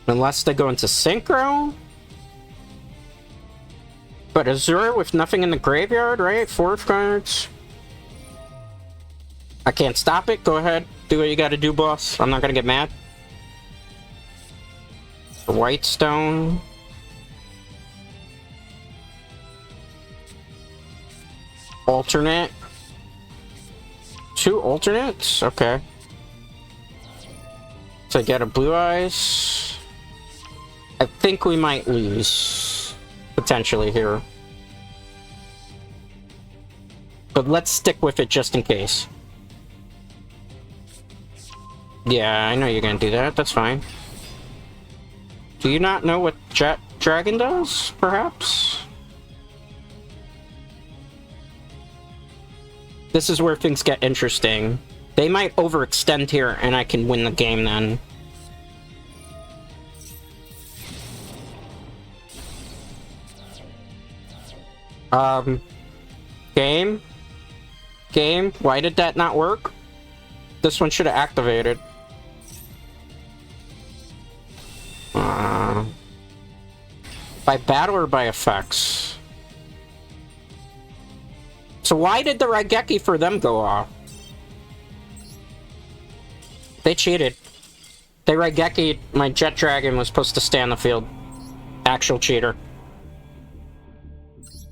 Unless they go into Synchro? But Azure with nothing in the graveyard, right? 4 cards. I can't stop it. Go ahead. Do what you gotta do, boss. I'm not gonna get mad. White Stone. Alternate. 2 alternates? Okay. So get a Blue Eyes. I think we might lose. Potentially here. But let's stick with it just in case. Yeah, I know you're gonna do that. That's fine. Do you not know what Jet Dragon does, perhaps? This is where things get interesting. They might overextend here, and I can win the game then. Game? Why did that not work? This one should have activated. By battle or by effects? So why did the Raigeki for them go off? They cheated. They Raigeki, my Jet Dragon was supposed to stay on the field. Actual cheater.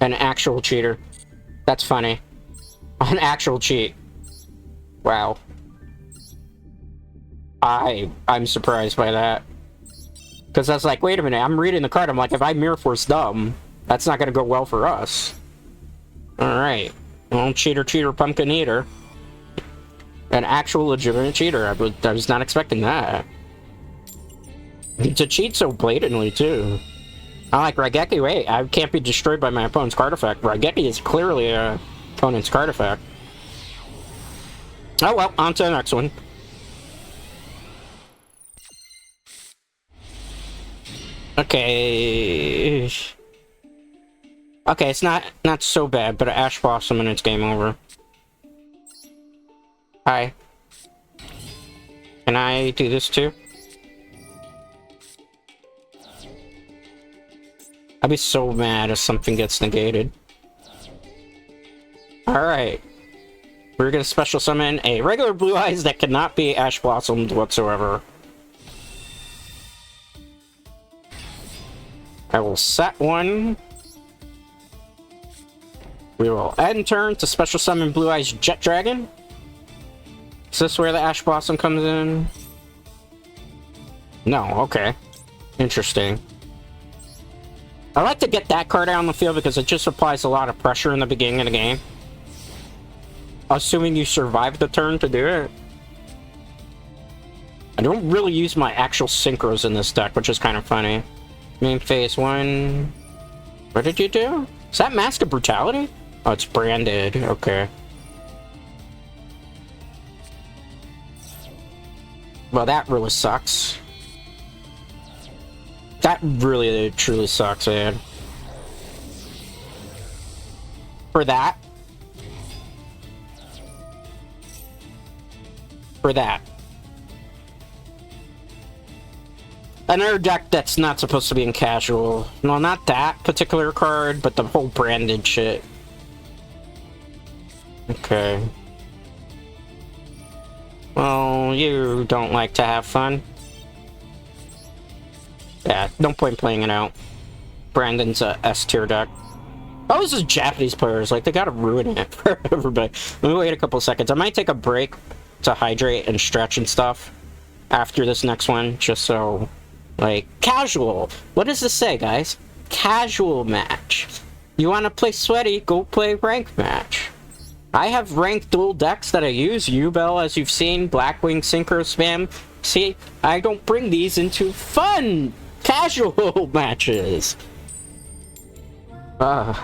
An actual cheater. That's funny. An actual cheat. Wow. I'm surprised by that. Because I was like, wait a minute, I'm reading the card, I'm like, if I Mirror Force them, that's not gonna go well for us. Alright. Well, cheater, pumpkin eater. An actual legitimate cheater. I was not expecting that. To cheat so blatantly, too. I'm like, Raigeki, wait, I can't be destroyed by my opponent's card effect. Raigeki is clearly a opponent's card effect. Oh well, on to the next one. Okay. Okay, it's not so bad, but an Ash Blossom and it's game over. Hi. Can I do this too? I'd be so mad if something gets negated. Alright. We're gonna special summon a regular Blue Eyes that cannot be Ash Blossomed whatsoever. I will set one. We will end turn to special summon Blue Eyes Jet Dragon. Is this where the Ash Blossom comes in? No, okay. Interesting. I like to get that card out on the field because it just applies a lot of pressure in the beginning of the game. Assuming you survive the turn to do it. I don't really use my actual synchros in this deck, which is kind of funny. Main phase 1... What did you do? Is that Mask of Brutality? Oh, it's branded. Okay. Well, that really sucks. That really, truly sucks, man. For that. For that. Another deck that's not supposed to be in casual. No, not that particular card, but the whole branded shit. Okay. Well, you don't like to have fun. Yeah, no point playing it out. Brandon's a S-tier deck. Oh, this is Japanese players. Like, they gotta ruin it for everybody. Let me wait a couple seconds. I might take a break to hydrate and stretch and stuff after this next one, just so... Like, casual. What does this say, guys? Casual match. You want to play sweaty, go play ranked match. I have ranked dual decks that I use. Yubel, as you've seen. Blackwing, Synchro Spam. See, I don't bring these into fun, casual matches. I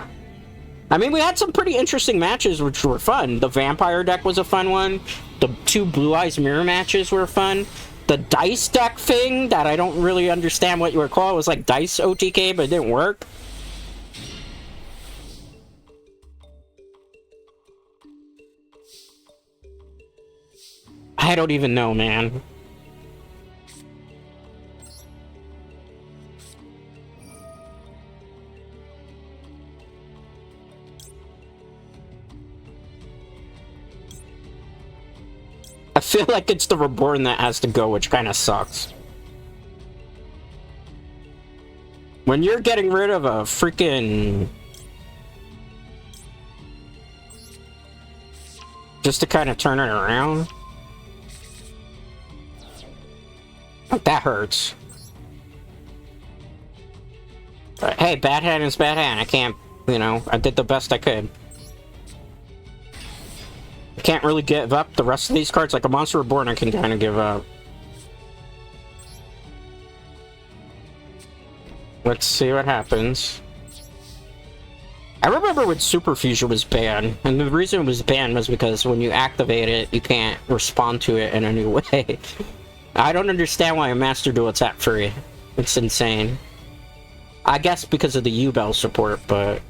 mean, we had some pretty interesting matches, which were fun. The Vampire deck was a fun one. The 2 Blue Eyes Mirror matches were fun. The dice deck thing that I don't really understand what you were calling was like dice OTK, but it didn't work. I don't even know, man. I feel like it's the Reborn that has to go, which kind of sucks. When you're getting rid of a freaking... Just to kind of turn it around. That hurts. But hey, bad hand is bad hand. I can't, you know, I did the best I could. Can't really give up the rest of these cards. Like a Monster Reborn, I can kind of give up. Let's see what happens. I remember when Super Fusion was banned, and the reason it was banned was because when you activate it, you can't respond to it in a new way. I don't understand why a Master Duel is that free. It's insane. I guess because of the Yubel support, but...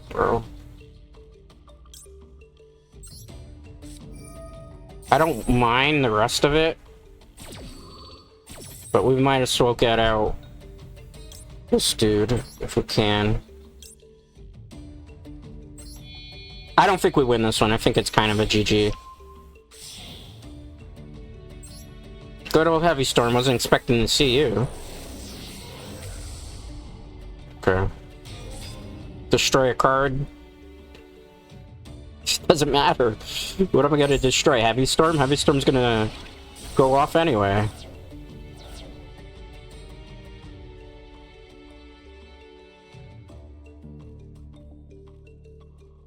Bro. I don't mind the rest of it, but we might as well get out this dude if we can. I don't think we win this one. I think it's kind of a GG. Good old Heavy Storm. Wasn't expecting to see you. Okay. Destroy a card. Doesn't matter. What am I gonna destroy? Heavy Storm? Heavy Storm's gonna go off anyway.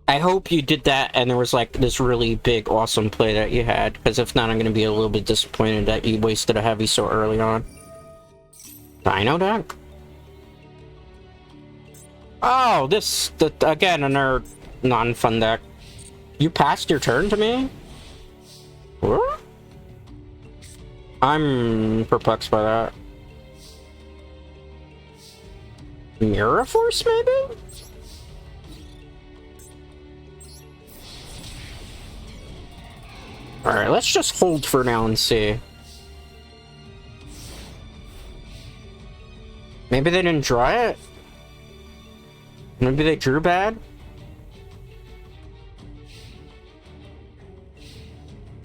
I hope you did that and there was like this really big awesome play that you had, because if not, I'm gonna be a little bit disappointed that you wasted a heavy so early on. Dino deck? Oh, this again, another non-fun deck. You passed your turn to me? What? I'm perplexed by that. Mirror Force, maybe? Alright, let's just hold for now and see. Maybe they didn't draw it? Maybe they drew bad?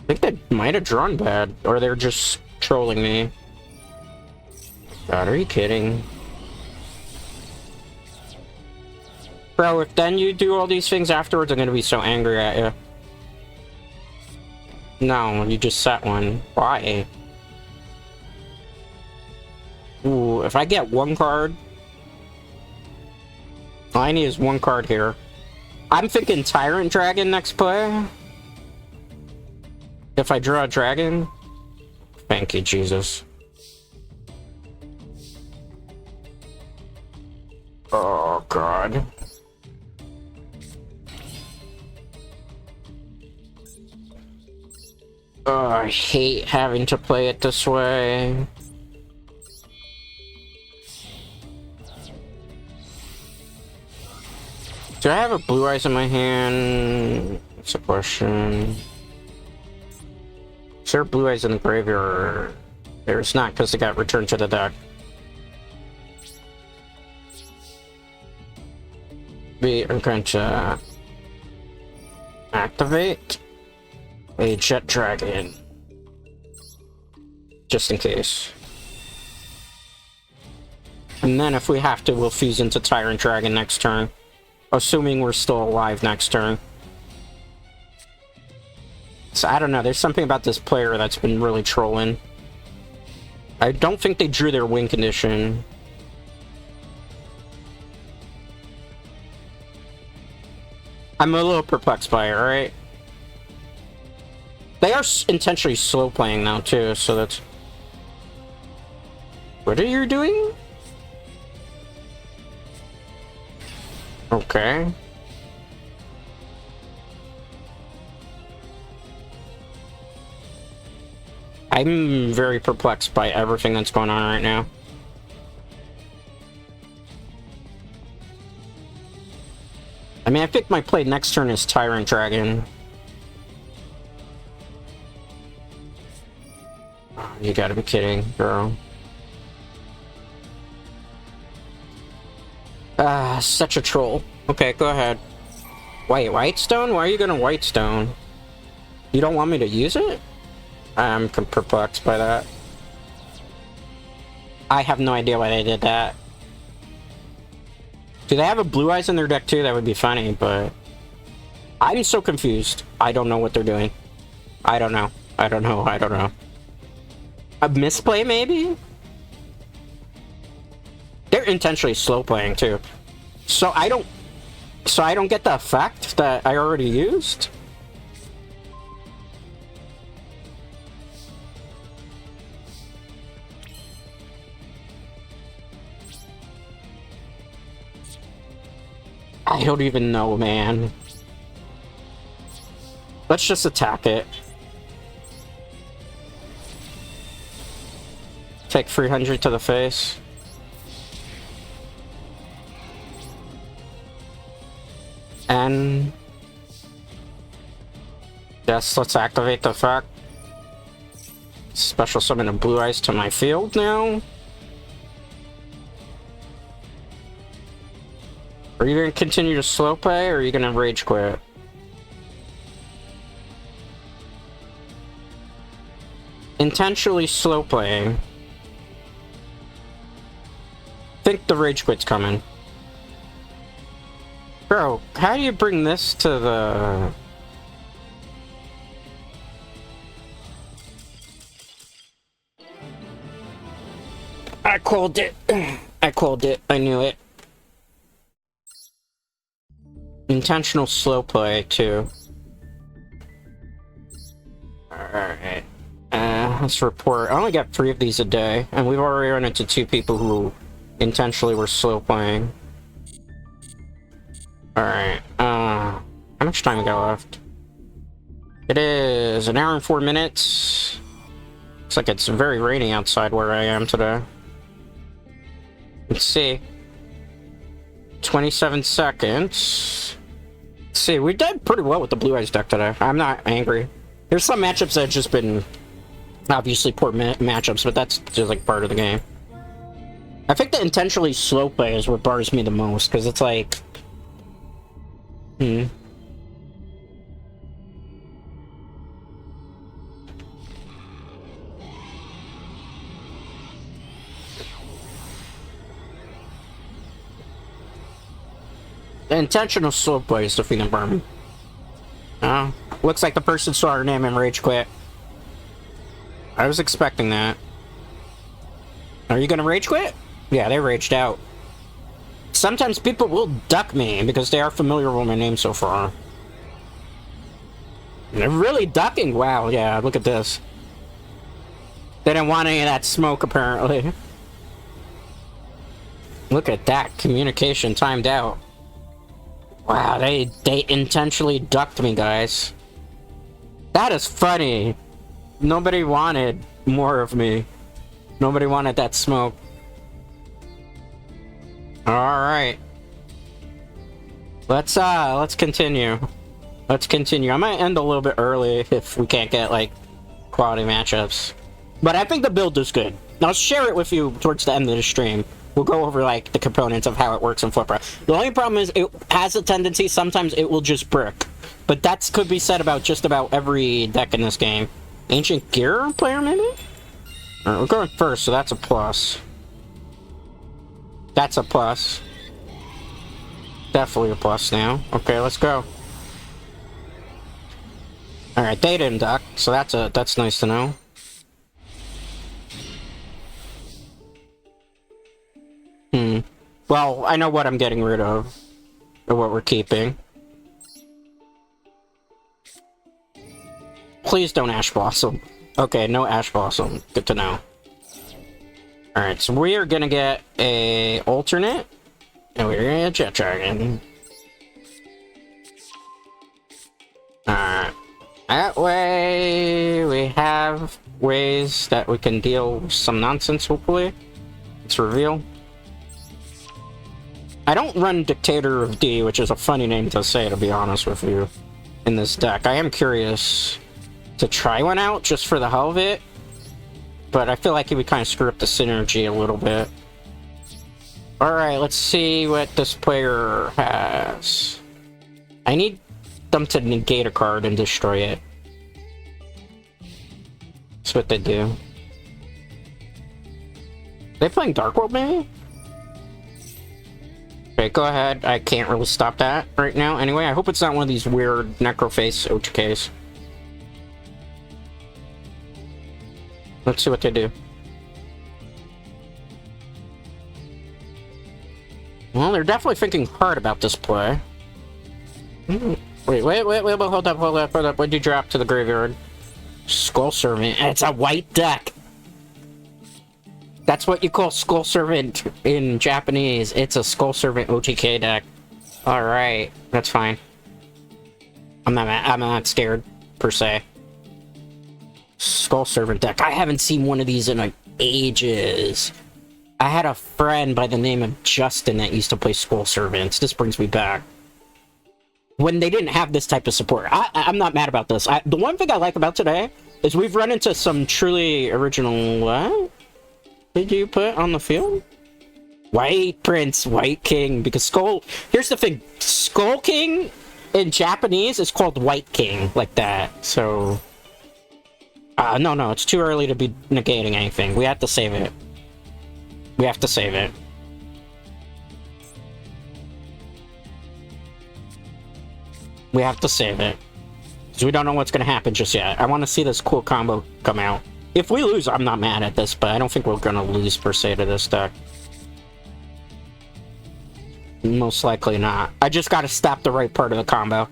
I think they might have drawn bad, or they're just trolling me. God, are you kidding? Bro, if then you do all these things afterwards, I'm gonna be so angry at you. No, you just set one. Why? Ooh, if I get one card... All I need is one card here. I'm thinking Tyrant Dragon next play. If I draw a dragon... Thank you, Jesus. Oh, God. Oh, I hate having to play it this way. Do I have a blue eyes in my hand? That's a question. Is there blue eyes in the graveyard? There's not, because they got returned to the deck. We are going to activate a Jet Dragon. Just in case. And then if we have to, we'll fuse into Tyrant Dragon next turn. Assuming we're still alive next turn. So I don't know, there's something about this player that's been really trolling. I don't think they drew their win condition. I'm a little perplexed by it, right? They are intentionally slow playing now too, so that's... What are you doing? Okay. I'm very perplexed by everything that's going on right now. I mean, I think my play next turn is Tyrant Dragon. Oh, you gotta be kidding, girl. Such a troll. Okay, go ahead. Wait, Whitestone? Why are you gonna Whitestone? You don't want me to use it? I'm perplexed by that. I have no idea why they did that. Do they have a blue eyes in their deck too? That would be funny, but... I'm so confused. I don't know what they're doing. I don't know. I don't know. I don't know. A misplay, maybe? They're intentionally slow playing too. So I don't get the effect that I already used? I don't even know, man. Let's just attack it. Take 300 to the face. And... yes, let's activate the effect. Special summon a blue eyes to my field now. Are you going to continue to slow play, or are you going to rage quit? Intentionally slow playing. Think the rage quit's coming. Bro, how do you bring this to the... I called it. I called it. I knew it. Intentional slow play, too. Alright. Let's report. I only got 3 of these a day, and we've already run into 2 people who intentionally were slow playing. Alright, how much time we got left? It is 1 hour and 4 minutes. Looks like it's very rainy outside where I am today. Let's see. 27 seconds. Let's see, we did pretty well with the Blue Eyes deck today. I'm not angry. There's some matchups that have just been obviously poor matchups, but that's just like part of the game. I think the intentionally slow play is what bars me the most, because it's like... Intentional slow play is defeating Burn. Looks like the person saw her name and rage quit. I was expecting that. Are you gonna rage quit? Yeah, they raged out. Sometimes people will duck me because they are familiar with my name so far. They're really ducking. Wow, yeah, look at this. They didn't want any of that smoke, apparently. Look at that. Communication timed out. Wow, they intentionally ducked me, guys. That is funny. Nobody wanted more of me. Nobody wanted that smoke. Alright. Let's continue. Let's continue. I might end a little bit early if we can't get, like, quality matchups. But I think the build is good. I'll share it with you towards the end of the stream. We'll go over, like, the components of how it works in Flipper. The only problem is it has a tendency, sometimes it will just brick. But that could be said about just about every deck in this game. Ancient Gear player, maybe? Alright, we're going first, so that's a plus. That's a plus. Definitely a plus now. Okay, let's go. Alright, they didn't duck, so that's nice to know. Well, I know what I'm getting rid of. Or what we're keeping. Please don't Ash Blossom. Okay, no Ash Blossom. Good to know. Alright, so we are gonna get a alternate. And we're gonna get Jet Dragon. Alright. That way, we have ways that we can deal with some nonsense, hopefully. Let's reveal. I don't run Dictator of D, which is a funny name to say, to be honest with you, in this deck. I am curious to try one out, just for the hell of it. But I feel like it would kind of screw up the synergy a little bit. Alright, let's see what this player has. I need them to negate a card and destroy it. That's what they do. They playing Dark World, maybe? Okay, go ahead. I can't really stop that right now. Anyway, I hope it's not one of these weird Necroface OTKs. Let's see what they do. Well, they're definitely thinking hard about this play. Wait, hold up. What did you drop to the graveyard? Skull Servant. It's a white deck. That's what you call Skull Servant in Japanese. It's a Skull Servant OTK deck. Alright, that's fine. I'm not scared, per se. Skull Servant deck. I haven't seen one of these in, like, ages. I had a friend by the name of Justin that used to play Skull Servants. This brings me back. When they didn't have this type of support. I'm not mad about this. The one thing I like about today is we've run into some truly original... What did you put on the field? White Prince, White King, because Skull... Here's the thing. Skull King in Japanese is called White King, like that, so... no, it's too early to be negating anything. We have to save it. We have to save it. We have to save it. Because we don't know what's going to happen just yet. I want to see this cool combo come out. If we lose, I'm not mad at this, but I don't think we're going to lose per se to this deck. Most likely not. I just got to stop the right part of the combo.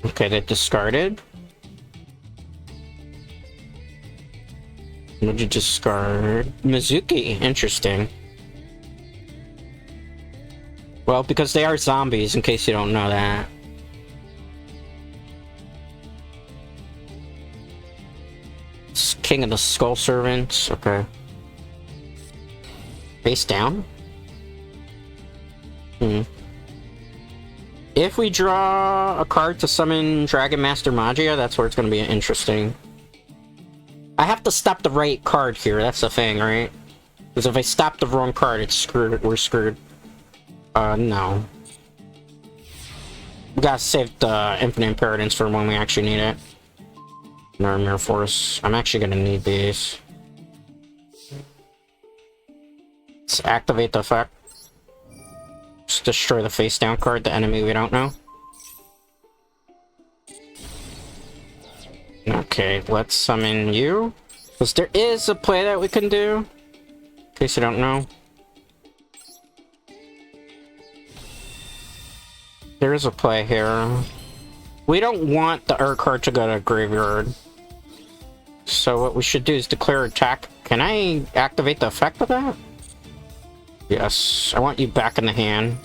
Okay, they discarded. What did you discard? Mizuki. Interesting. Well, because they are zombies, in case you don't know that. It's King of the Skull Servants. Okay. Face down? If we draw a card to summon Dragon Master Magia, that's where it's going to be interesting. I have to stop the right card here, that's the thing, right? Because if I stop the wrong card, it's screwed. We're screwed. No. We gotta save the Infinite Impertinence for when we actually need it. Mirror Force. I'm actually gonna need these. Let's activate the effect. destroy the face down card, the enemy we don't know. Okay, let's summon you. Because there is a play that we can do. In case you don't know. There is a play here. We don't want the Ur card to go to graveyard. So what we should do is declare attack. Can I activate the effect of that? Yes, I want you back in the hand.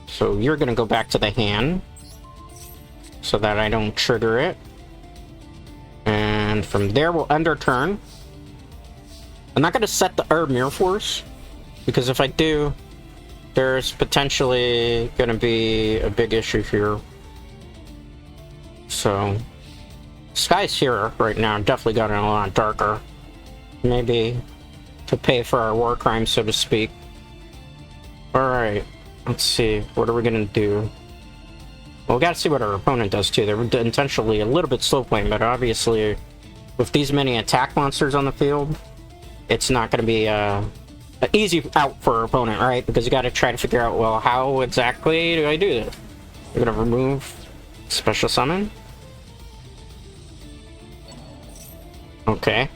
So you're gonna go back to the hand. So that I don't trigger it. And from there we'll end our turn. I'm not gonna set the Mirror Force. Because if I do, there's potentially gonna be a big issue here. So, sky's here right now. Definitely gotten a lot darker. Maybe to pay for our war crimes, so to speak. Alright, let's see. What are we gonna do? Well, we gotta see what our opponent does too. They're intentionally a little bit slow playing, but obviously, with these many attack monsters on the field, it's not gonna be an easy out for our opponent, right? Because you gotta try to figure out, well, how exactly do I do this? We're gonna remove special summon. Okay.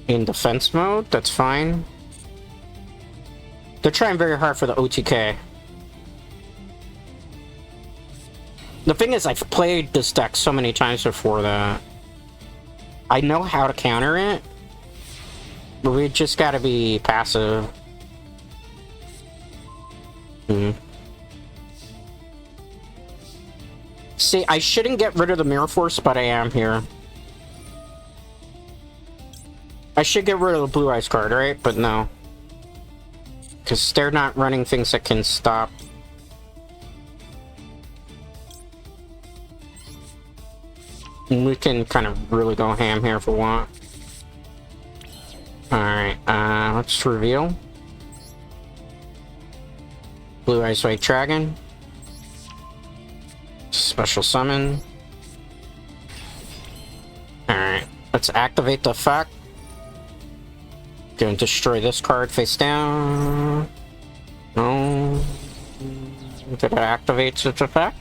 In defense mode, that's fine. They're trying very hard for the OTK. The thing is, I've played this deck so many times before that I know how to counter it, but we just gotta be passive. See, I shouldn't get rid of the Mirror Force, but I am here. I should get rid of the Blue Eyes card, right? But no. Because they're not running things that can stop. We can kind of really go ham here if we want. Alright, let's reveal. Blue Eyes White Dragon. Special summon. Alright, let's activate the effect. Gonna destroy this card face down. No. Did it activate its effect?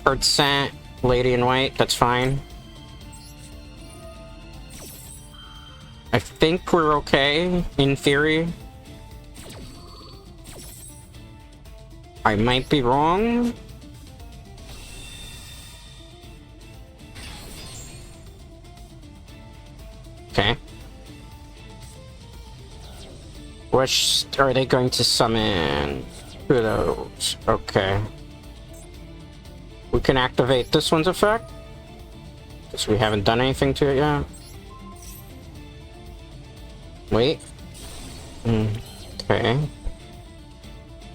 Card sent. Lady in white, that's fine. I think we're okay, in theory. I might be wrong. Okay. Which are they going to summon? Who are those? Okay. We can activate this one's effect. Because we haven't done anything to it yet. Wait. Okay.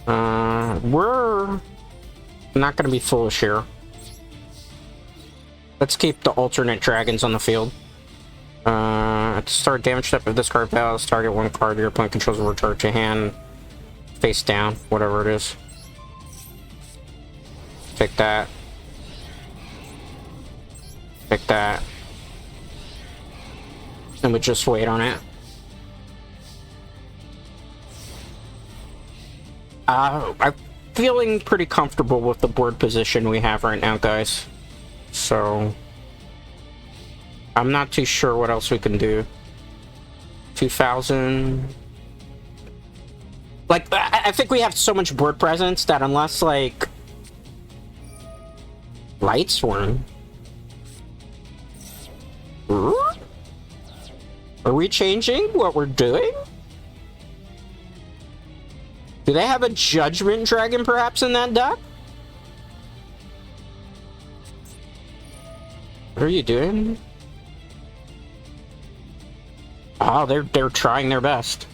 We're not gonna be foolish here. Let's keep the alternate dragons on the field. At the start damage step of this card battles, target one card your opponent controls will return to hand face down, whatever it is. Take that. Take that. And we just wait on it. I'm feeling pretty comfortable with the board position we have right now, guys. So I'm not too sure what else we can do. 2000. Like, I think we have so much board presence that unless, like, Lightsworn. Are we changing what we're doing? Do they have a Judgment Dragon perhaps in that deck? What are you doing? Oh, they're trying their best.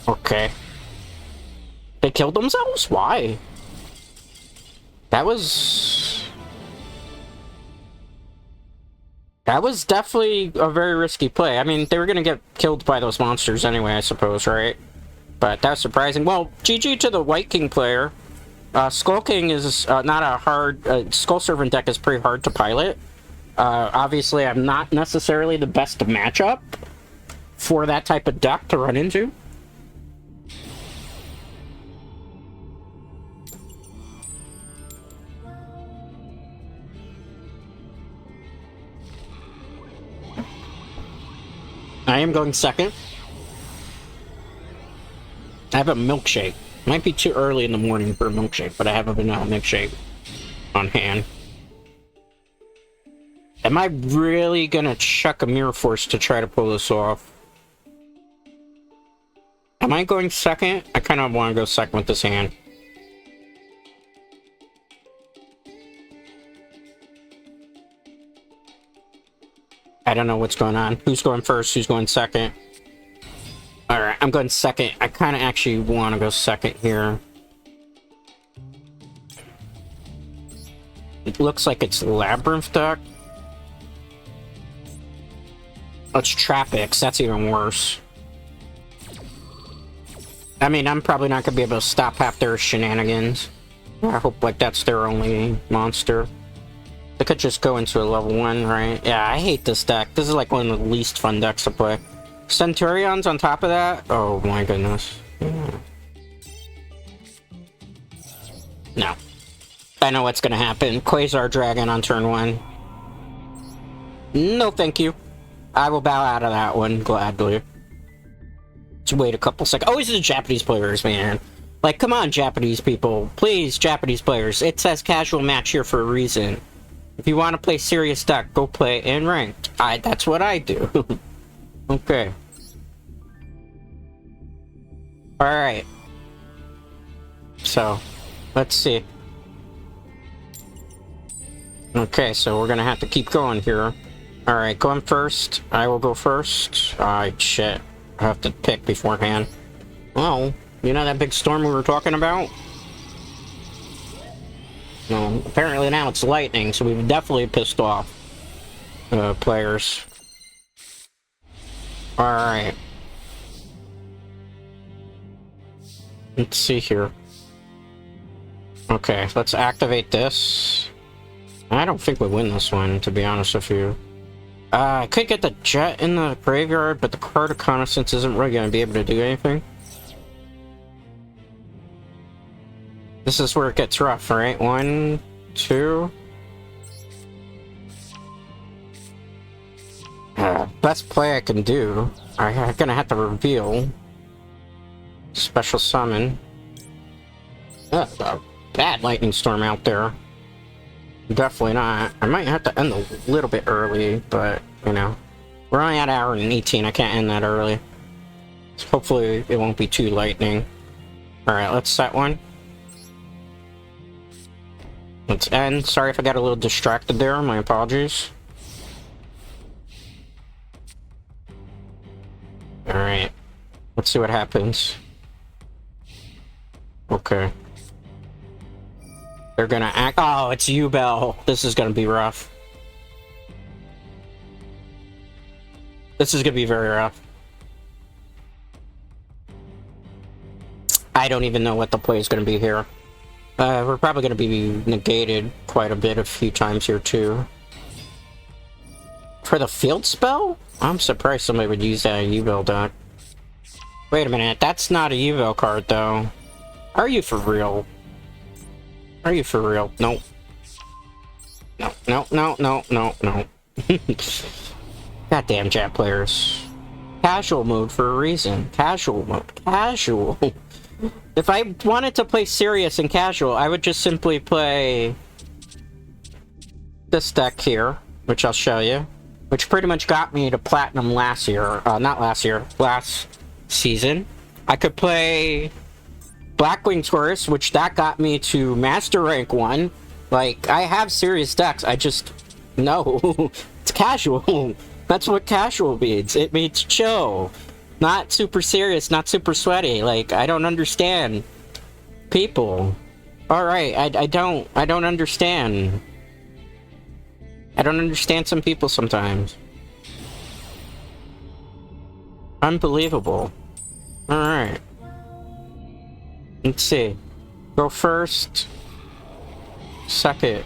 Okay. They killed themselves? Why? That was definitely a very risky play. I mean, they were gonna get killed by those monsters anyway, I suppose, right? But that's surprising. Well, GG to the White King player. Skull King is not a hard... Skull Servant deck is pretty hard to pilot. Obviously, I'm not necessarily the best matchup for that type of deck to run into. I am going second. I have a milkshake. Might be too early in the morning for a milkshake, but I have a vanilla milkshake on hand. Am I really gonna chuck a Mirror Force to try to pull this off? Am I going second? I kind of want to go second with this hand. I don't know what's going on. Who's going first? Who's going second? Alright, I'm going second. I kind of actually want to go second here. It looks like it's Labyrinth deck. It's Trapix. That's even worse. I mean, I'm probably not going to be able to stop half their shenanigans. I hope like that's their only monster. They could just go into a level 1, right? Yeah, I hate this deck. This is like one of the least fun decks to play. Centurions on top of that? Oh my goodness. Yeah. No. I know what's gonna happen. Quasar Dragon on turn 1. No thank you. I will bow out of that one gladly. Just wait a couple seconds. Always the Japanese players, man. Like, come on, Japanese people. Please, Japanese players. It says casual match here for a reason. If you want to play serious deck, go play in ranked. That's what I do. Okay. Alright. So, let's see. Okay, so we're gonna have to keep going here. Alright, going first. I will go first. Shit. I have to pick beforehand. Well, you know that big storm we were talking about? No, apparently now it's lightning, so we've definitely pissed off players. Alright. Let's see here. Okay, let's activate this. I don't think we win this one, to be honest with you. I could get the jet in the graveyard, but the card reconnaissance isn't really going to be able to do anything. This is where it gets rough, right? 1, 2. Best play I can do. I'm gonna have to reveal. Special summon. A bad lightning storm out there. Definitely not. I might have to end a little bit early, but, you know. We're only at an hour and 18. I can't end that early. So hopefully it won't be too lightning. Alright, let's set one. Let's end. Sorry if I got a little distracted there. My apologies. Alright. Let's see what happens. Okay. They're gonna act. Oh, it's Yubel. This is gonna be rough. This is gonna be very rough. I don't even know what the play is gonna be here. We're probably gonna be negated quite a bit a few times here too. For the field spell? I'm surprised somebody would use that Yubel deck. Wait a minute, that's not a Yubel card though. Are you for real? Are you for real? Nope. No, no, no, no, no, no. Goddamn Jap players. Casual mode for a reason. Casual mode. Casual. If I wanted to play serious and casual, I would just simply play this deck here, which I'll show you, which pretty much got me to platinum last year. Not last year, last season. I could play Blackwing Taurus, which that got me to Master Rank 1. Like, I have serious decks, I just... No. It's casual. That's what casual means. It means chill. Not super serious, not super sweaty. Like, I don't understand people. Alright, I don't understand. I don't understand some people sometimes. Unbelievable. Alright. Let's see. Go first. Second.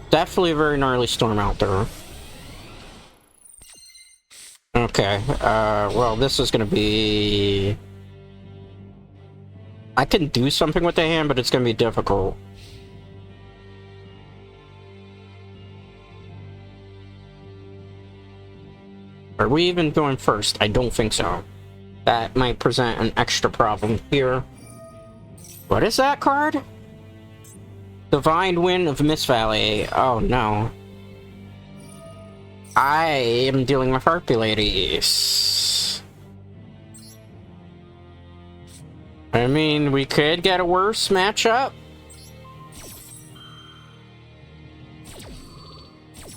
Definitely a very gnarly storm out there. Okay, well, this is gonna be... I can do something with the hand, but it's gonna be difficult. Are we even going first? I don't think so. That might present an extra problem here. What is that card? Divine Wind of Mist Valley. Oh no. I am dealing with Harpy Ladies. I mean, we could get a worse matchup.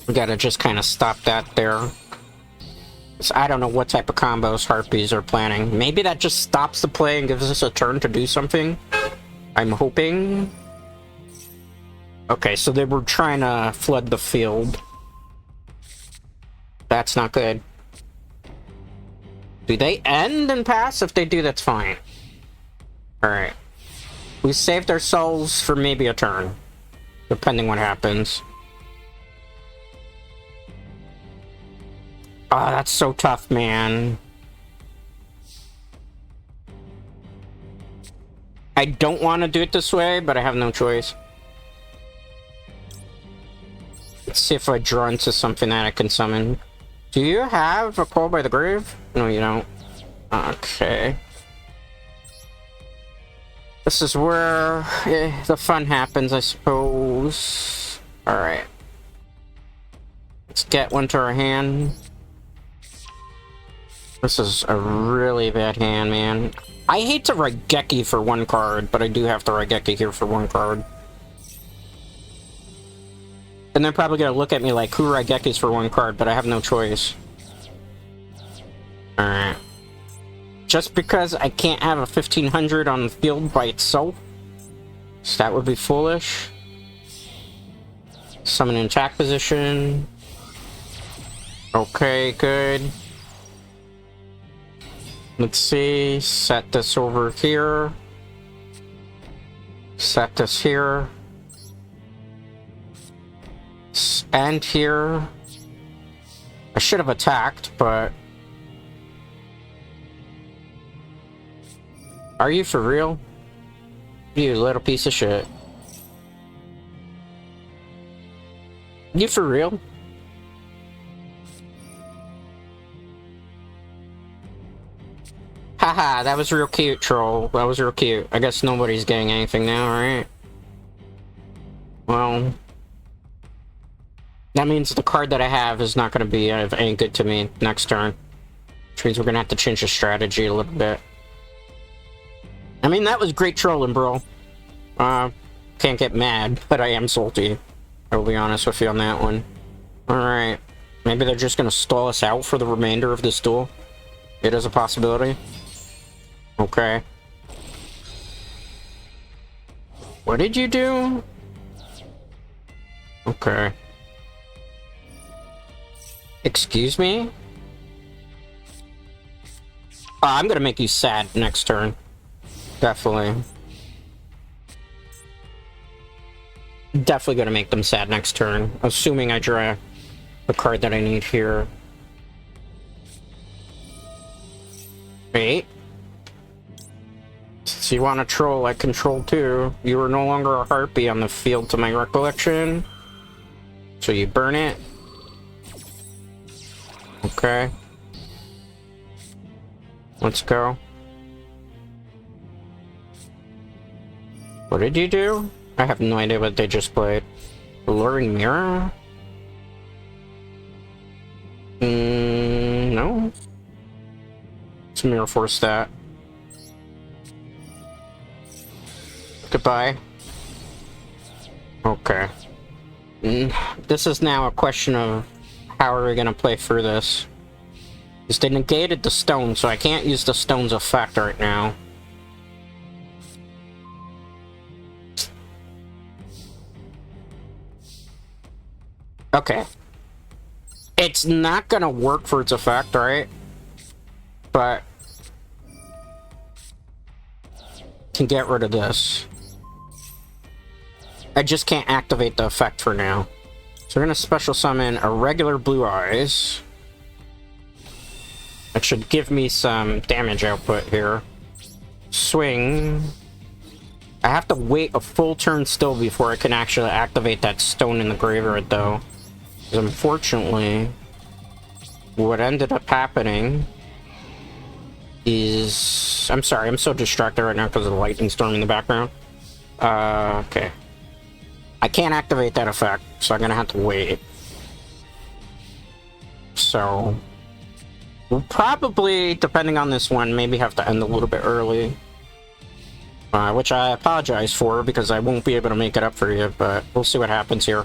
We gotta just kind of stop that there. So I don't know what type of combos Harpies are planning. Maybe that just stops the play and gives us a turn to do something. I'm hoping. Okay, so they were trying to flood the field. That's not good. Do they end and pass? If they do, that's fine. Alright. We saved ourselves for maybe a turn. Depending what happens. Oh, that's so tough, man. I don't want to do it this way, but I have no choice. Let's see if I draw into something that I can summon. Do you have a Call by the Grave? No, you don't. Okay. This is where the fun happens, I suppose. Alright. Let's get one to our hand. This is a really bad hand, man. I hate to Raigeki for one card, but I do have to Raigeki here for one card. And they're probably gonna look at me like, who Raigekis for one card, but I have no choice. Alright. Just because I can't have a 1500 on the field by itself, so that would be foolish. Summon in attack position. Okay, good. Let's see, set this over here. Set this here. And here. I should have attacked, but... Are you for real? You little piece of shit. You for real? Haha, that was real cute, troll. That was real cute. I guess nobody's getting anything now, right? Well... That means the card that I have is not going to be of any good to me next turn. Which means we're going to have to change the strategy a little bit. I mean, that was great trolling, bro. Can't get mad, but I am salty. I will be honest with you on that one. Alright. Maybe they're just going to stall us out for the remainder of this duel. It is a possibility. Okay. What did you do? Okay. Excuse me? I'm gonna make you sad next turn. Definitely. Definitely gonna make them sad next turn. Assuming I draw the card that I need here. Wait. So you want to troll, I control too. You are no longer a harpy on the field to my recollection. So you burn it. Okay. Let's go. What did you do? I have no idea what they just played. Alluring Mirror? No. It's a Mirror Force stat. Goodbye. Okay. This is now a question of how are we gonna play through this? Because they negated the stone, so I can't use the stone's effect right now. Okay. It's not gonna work for its effect, right? But... can get rid of this. I just can't activate the effect for now. So we're gonna special summon a regular Blue Eyes. should give me some damage output here. Swing. I have to wait a full turn still before I can actually activate that stone in the graveyard, though. Because unfortunately, what ended up happening is... I'm sorry, I'm so distracted right now because of the lightning storm in the background. Okay. I can't activate that effect, so I'm gonna have to wait. So... we'll probably, depending on this one, maybe have to end a little bit early. Which I apologize for, because I won't be able to make it up for you, but we'll see what happens here.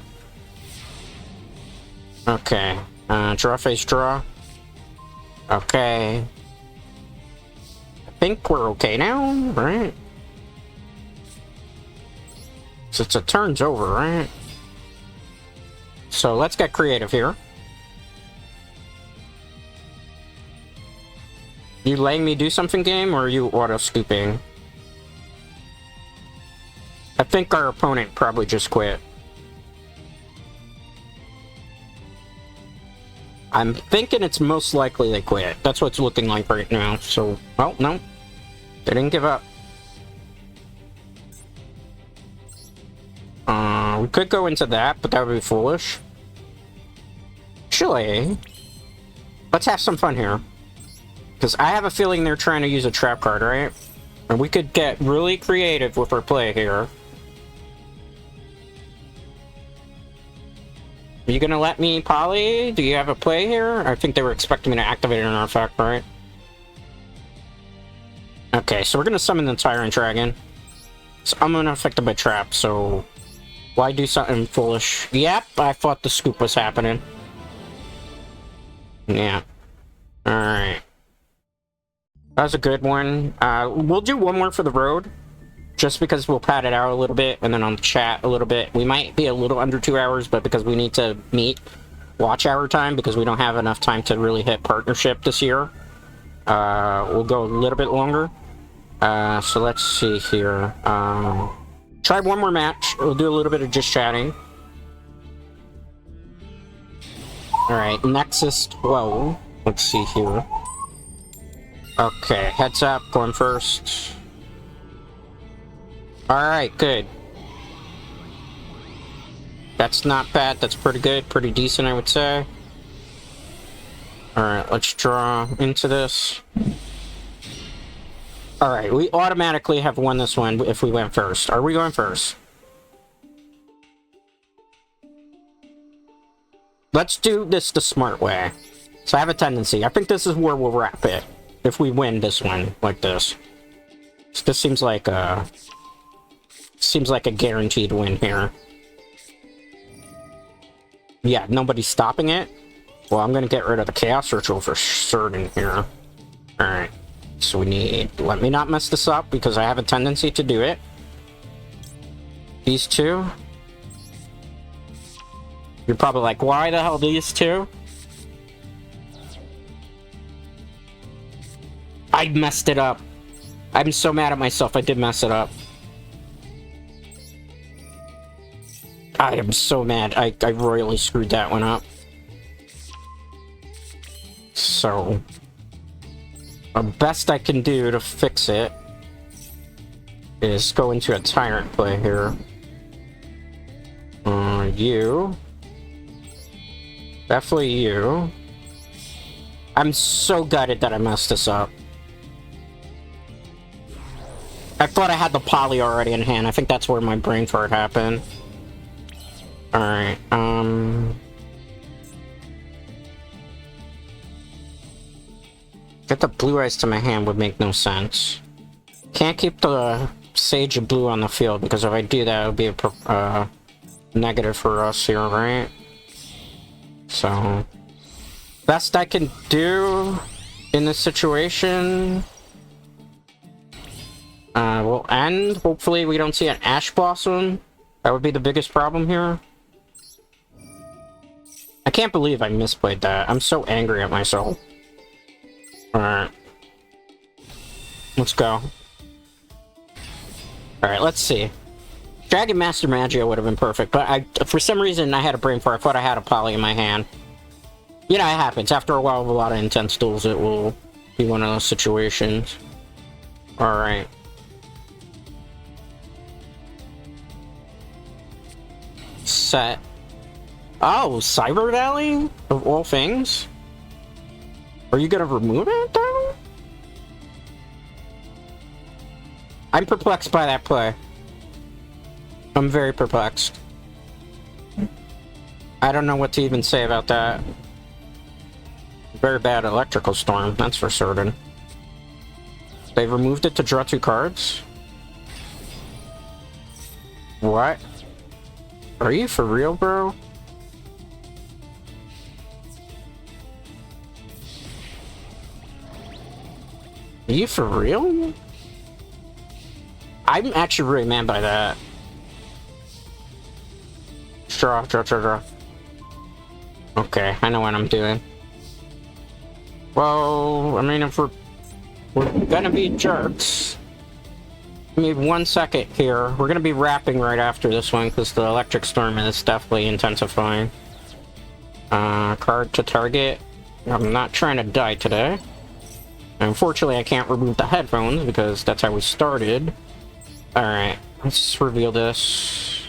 Okay. Draw face draw. Okay. I think we're okay now, right? So it's a turn's over, right? So let's get creative here. You letting me do something, game, or are you auto-scooping? I think our opponent probably just quit. I'm thinking it's most likely they quit. That's what it's looking like right now, so... well, no. They didn't give up. We could go into that, but that would be foolish. Actually, let's have some fun here. Because I have a feeling they're trying to use a trap card, right? And we could get really creative with our play here. Are you gonna let me poly? Do you have a play here? I think they were expecting me to activate an artifact, right? Okay, so we're gonna summon the Tyrant Dragon. So I'm unaffected by trap, so... why do something foolish? Yep, I thought the scoop was happening. Yeah. Alright. That was a good one. We'll do one more for the road. Just because we'll pad it out a little bit, and then on chat a little bit. We might be a little under 2 hours, but because we need to meet watch hour time, because we don't have enough time to really hit partnership this year, we'll go a little bit longer. So let's see here. Try one more match. We'll do a little bit of just chatting. Alright, Nexus 12. Let's see here. Okay, heads up, going first. Alright, good. That's not bad, that's pretty good, pretty decent, I would say. Alright, let's draw into this. Alright, we automatically have won this one if we went first. Are we going first? Let's do this the smart way. So I have a tendency. I think this is where we'll wrap it. If we win this one, like this. So this seems like a guaranteed win here. Yeah, nobody's stopping it. Well, I'm gonna get rid of the Chaos Ritual for certain here. Alright. So we need... let me not mess this up, because I have a tendency to do it. These two. You're probably like, why the hell these two? I messed it up. I'm so mad at myself, I did mess it up. I am so mad. I royally screwed that one up. So... the best I can do to fix it is go into a Tyrant play here. You. Definitely you. I'm so gutted that I messed this up. I thought I had the poly already in hand. I think that's where my brain fart happened. Alright, get the blue eyes to my hand would make no sense. Can't keep the Sage of Blue on the field, because if I do that, it would be a negative for us here, right? So... best I can do in this situation... we'll end. Hopefully we don't see an Ash Blossom. That would be the biggest problem here. I can't believe I misplayed that. I'm so angry at myself. Alright. Let's go. Alright, let's see. Dragon Master Magia would have been perfect, but for some reason I had a brain fart. I thought I had a poly in my hand. You know, it happens. After a while of a lot of intense duels, it will Be one of those situations. Alright. Set. Oh, Cyber Valley? Of all things? Are you gonna remove it, though? I'm perplexed by that play. I'm very perplexed. I don't know what to even say about that. Very bad electrical storm, that's for certain. They removed it to draw 2 cards? What? Are you for real, bro? Are you for real? I'm actually really mad by that. Draw. Okay, I know what I'm doing. Well, I mean, if we're gonna be jerks. Give me 1 second here. We're gonna be wrapping right after this one because the electric storm is definitely intensifying. Card to target. I'm not trying to die today. Unfortunately, I can't remove the headphones because that's how we started. Alright, let's reveal this.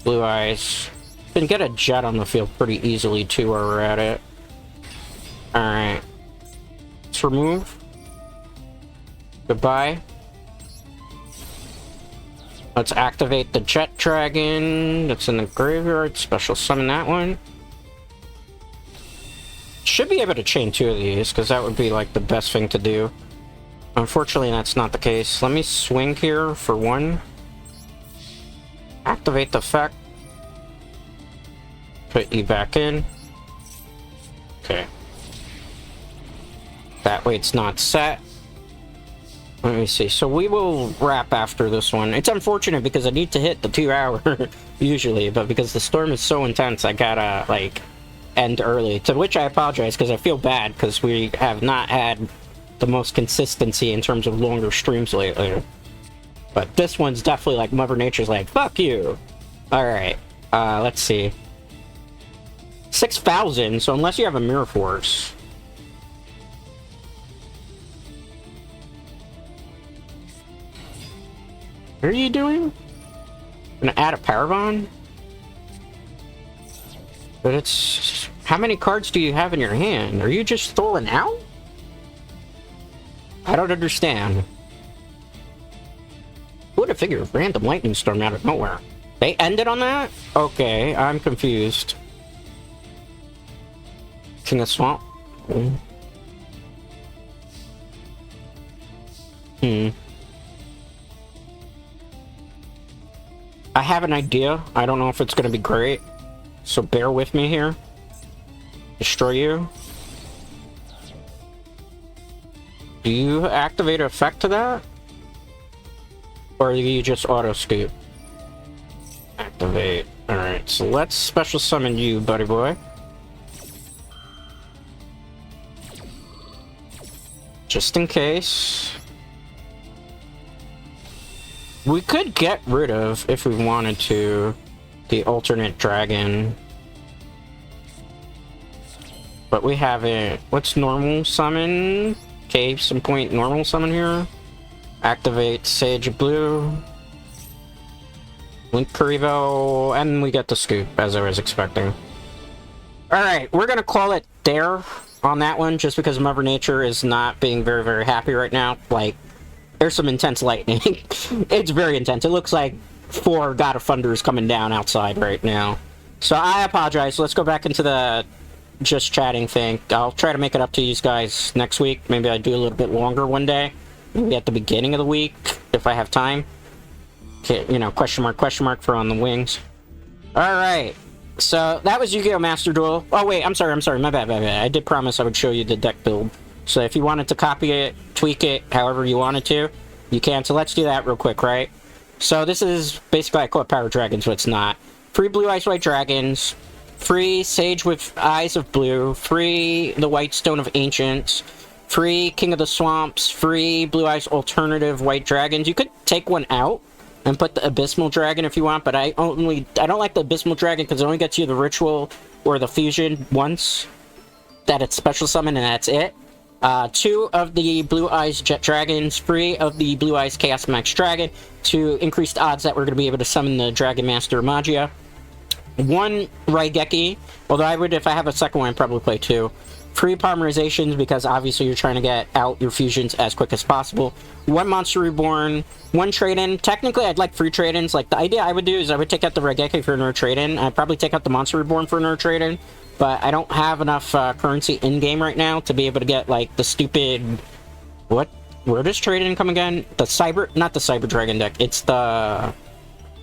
Blue eyes. Can get a jet on the field pretty easily too while we're at it. Alright. Let's remove. Goodbye. Let's activate the Jet Dragon that's in the graveyard. Special summon that one. Should be able to chain 2 of these, because that would be like the best thing to do. Unfortunately, that's not the case. Let me swing here for 1. Activate the effect. Put you back in. Okay. That way it's not set. Let me see. So we will wrap after this one. It's unfortunate because I need to hit the 2 hour usually, but because the storm is so intense, I gotta like end early. To which I apologize because I feel bad because we have not had the most consistency in terms of longer streams lately. But this one's definitely like Mother Nature's like, fuck you. Alright. Let's see. 6,000, so unless you have a Mirror Force. What are you doing? Gonna add a Parabon? But it's... How many cards do you have in your hand? Are you just throwing out? I don't understand. Who would have figured random lightning storm out of nowhere? They ended on that? Okay, I'm confused. King of Swamp? I have an idea. I don't know if it's gonna be great. So bear with me here. Destroy you. Do you activate an effect to that? Or do you just auto scoop? Activate. Alright, so let's special summon you, buddy boy. Just in case. We could get rid of, if we wanted to, the alternate dragon. But we haven't. What's normal summon? Okay, some point normal summon here. Activate Sage Blue. Link Kuribo, and we get the scoop, as I was expecting. Alright, we're gonna call it there on that one, just because Mother Nature is not being very, very happy right now. Like, there's some intense lightning. It's very intense. It looks like 4 God of Thunders coming down outside right now. So I apologize. Let's go back into the just chatting thing. I'll try to make it up to you guys next week. Maybe I do a little bit longer one day. Maybe at the beginning of the week, if I have time. Okay, you know, question mark for on the wings. Alright. So, that was Yugioh Master Duel. Oh, wait, I'm sorry, my bad. I did promise I would show you the deck build. So if you wanted to copy it, tweak it, however you wanted to, you can. So let's do that real quick, right? So this is basically, I call it Power Dragon, so it's not. Free Blue Eyes White Dragons, free Sage with Eyes of Blue, free the White Stone of Ancients, free King of the Swamps, free Blue Eyes Alternative White Dragons. You could take one out and put the Abysmal Dragon if you want, but I don't like the Abysmal Dragon because it only gets you the Ritual or the Fusion once. That it's special summon and that's it. 2 of the Blue Eyes Jet Dragons, 3 of the Blue Eyes Chaos Max Dragon to increase the odds that we're going to be able to summon the Dragon Master Magia. 1 Raigeki, although I would, if I have a second one, I'd probably play 2. 3 polymerizations, because obviously you're trying to get out your fusions as quick as possible. 1 Monster Reborn, 1 trade-in. Technically, I'd like 3 trade-ins. Like, the idea I would do is I would take out the Raigeki for another trade-in. I'd probably take out the Monster Reborn for another trade-in, but I don't have enough currency in-game right now to be able to get, like, the stupid... What? Where does trade-in come again? The Cyber... Not the Cyber Dragon deck. It's the...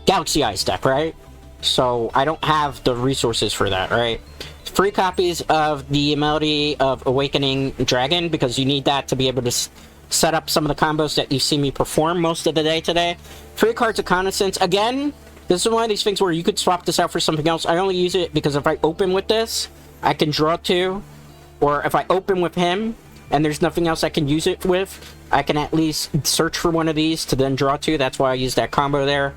Galaxy Eyes deck, right? So, I don't have the resources for that, right? 3 copies of the Melody of Awakening Dragon, because you need that to be able to set up some of the combos that you see me perform most of the day today. 3 cards of Connaissance. Again, this is one of these things where you could swap this out for something else. I only use it because if I open with this, I can draw 2. Or if I open with him, and there's nothing else I can use it with, I can at least search for one of these to then draw 2. That's why I use that combo there.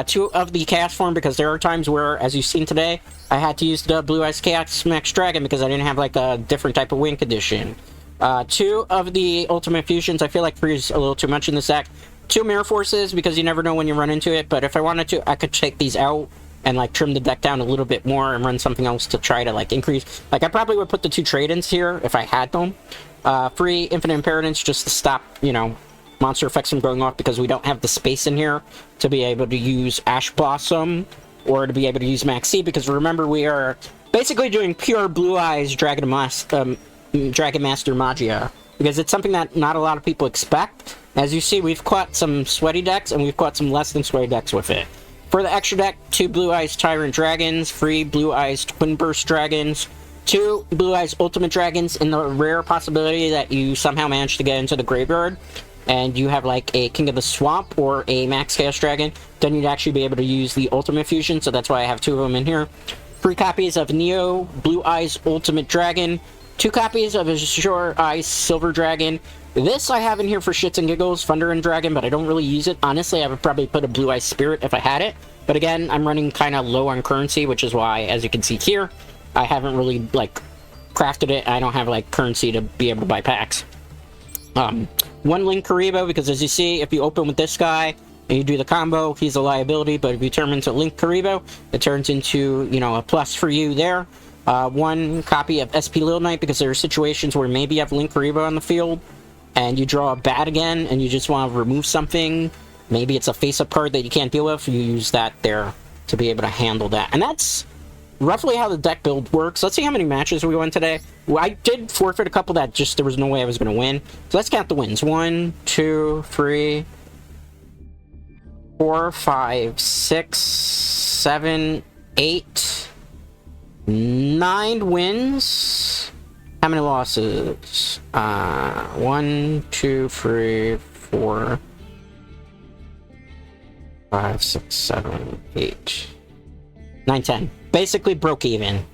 2 of the Chaos form, because there are times where, as you've seen today, I had to use the Blue Eyes Chaos Max Dragon because I didn't have, like, a different type of win condition. 2 of the Ultimate Fusions. I feel like 3 is a little too much in this deck. 2 Mirror Forces, because you never know when you run into it, but if I wanted to, I could take these out and, like, trim the deck down a little bit more and run something else to try to, like, increase. Like, I probably would put the 2 trade-ins here if I had them. 3 Infinite Impermanence, just to stop, you know, monster effects from going off, because we don't have the space in here to be able to use Ash Blossom or to be able to use Maxi, because remember, we are basically doing pure Blue Eyes Dragon Master Magia, because it's something that not a lot of people expect. As you see, we've caught some sweaty decks, and we've caught some less than sweaty decks with it. For the extra deck, 2 Blue Eyes Tyrant Dragons, 3 Blue Eyes Twin Burst Dragons, 2 Blue Eyes Ultimate Dragons, in the rare possibility that you somehow manage to get into the graveyard, and you have, like, a King of the Swamp or a Max Chaos Dragon, then you'd actually be able to use the Ultimate Fusion, so that's why I have 2 of them in here. 3 copies of Neo Blue Eyes Ultimate Dragon, 2 copies of Azure Eyes Silver Dragon. This I have in here for shits and giggles, Thunder and Dragon, but I don't really use it. Honestly, I would probably put a Blue Eyes Spirit if I had it, but again, I'm running kind of low on currency, which is why, as you can see here, I haven't really, like, crafted it. I don't have, like, currency to be able to buy packs. 1 Link Kaiba, because as you see, if you open with this guy and you do the combo, he's a liability, but if you turn him into Link Kaiba, it turns into, you know, a plus for you there. 1 copy of SP Little Knight, because there are situations where maybe you have Link Kaiba on the field and you draw a bat again and you just want to remove something. Maybe it's a face-up card that you can't deal with. You use that there to be able to handle that. And that's roughly how the deck build works. Let's see how many matches we won today. Well, I did forfeit a couple that just there was no way I was going to win. So let's count the wins. 1, 2, 3, 4, 5, 6, 7, 8, 9 wins. How many losses? 1, 2, 3, 4, 5, 6, 7, 8, 9, 10. Basically broke even.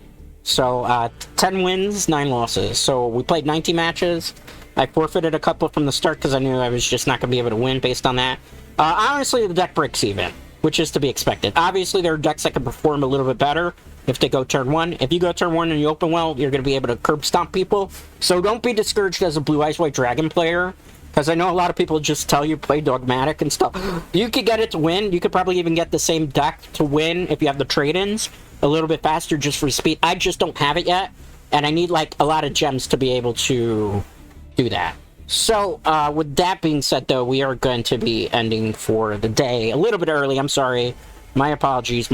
So, 10 wins, 9 losses. So, we played 19 matches. I forfeited a couple from the start because I knew I was just not going to be able to win based on that. Honestly, the deck breaks even, which is to be expected. Obviously, there are decks that can perform a little bit better if they go turn 1. If you go turn 1 and you open well, you're going to be able to curb stomp people. So, don't be discouraged as a Blue Eyes White Dragon player, because I know a lot of people just tell you play Dogmatic and stuff. You could get it to win. You could probably even get the same deck to win if you have the trade-ins a little bit faster just for speed. I just don't have it yet, and I need, like, a lot of gems to be able to do that. So, with that being said, though, we are going to be ending for the day a little bit early. I'm sorry. My apologies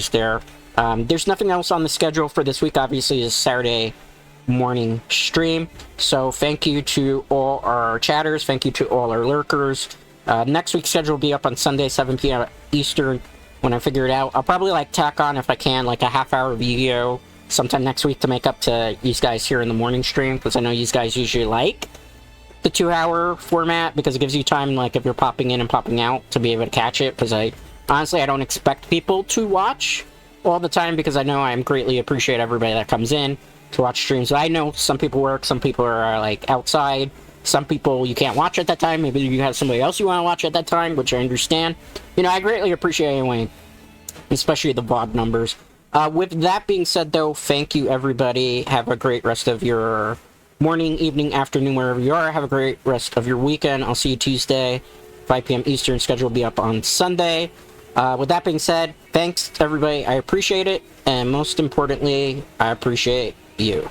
there. There's nothing else on the schedule for this week. Obviously, it's Saturday morning stream. So, thank you to all our chatters. Thank you to all our lurkers. Next week's schedule will be up on Sunday, 7 p.m. Eastern. When I figure it out, I'll probably, like, tack on, if I can, like a half-hour video sometime next week to make up to you guys here in the morning stream, because I know you guys usually like the 2-hour format, because it gives you time, like, if you're popping in and popping out, to be able to catch it, because honestly, I don't expect people to watch all the time, because I know I greatly appreciate everybody that comes in to watch streams. I know some people work, some people are, like, outside, some people you can't watch at that time. Maybe you have somebody else you want to watch at that time, which I understand. You know, I greatly appreciate it anyway, especially the VOD numbers. With that being said, though, thank you, everybody. Have a great rest of your morning, evening, afternoon, wherever you are. Have a great rest of your weekend. I'll see you Tuesday, 5 p.m. Eastern. Schedule will be up on Sunday. With that being said, thanks to everybody. I appreciate it. And most importantly, I appreciate you.